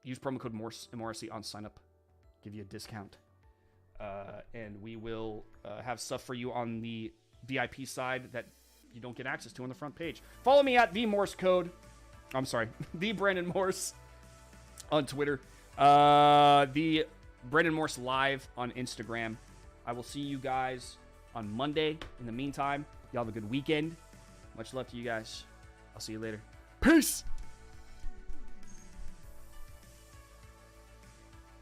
Use promo code MORRISSY on sign up. Give you a discount. And we will have stuff for you on the VIP side that you don't get access to on the front page. Follow me at the Brandon Morse on Twitter. The Brandon Morse Live on Instagram. I will see you guys on Monday. In the meantime, y'all have a good weekend. Much love to you guys. I'll see you later. Peace!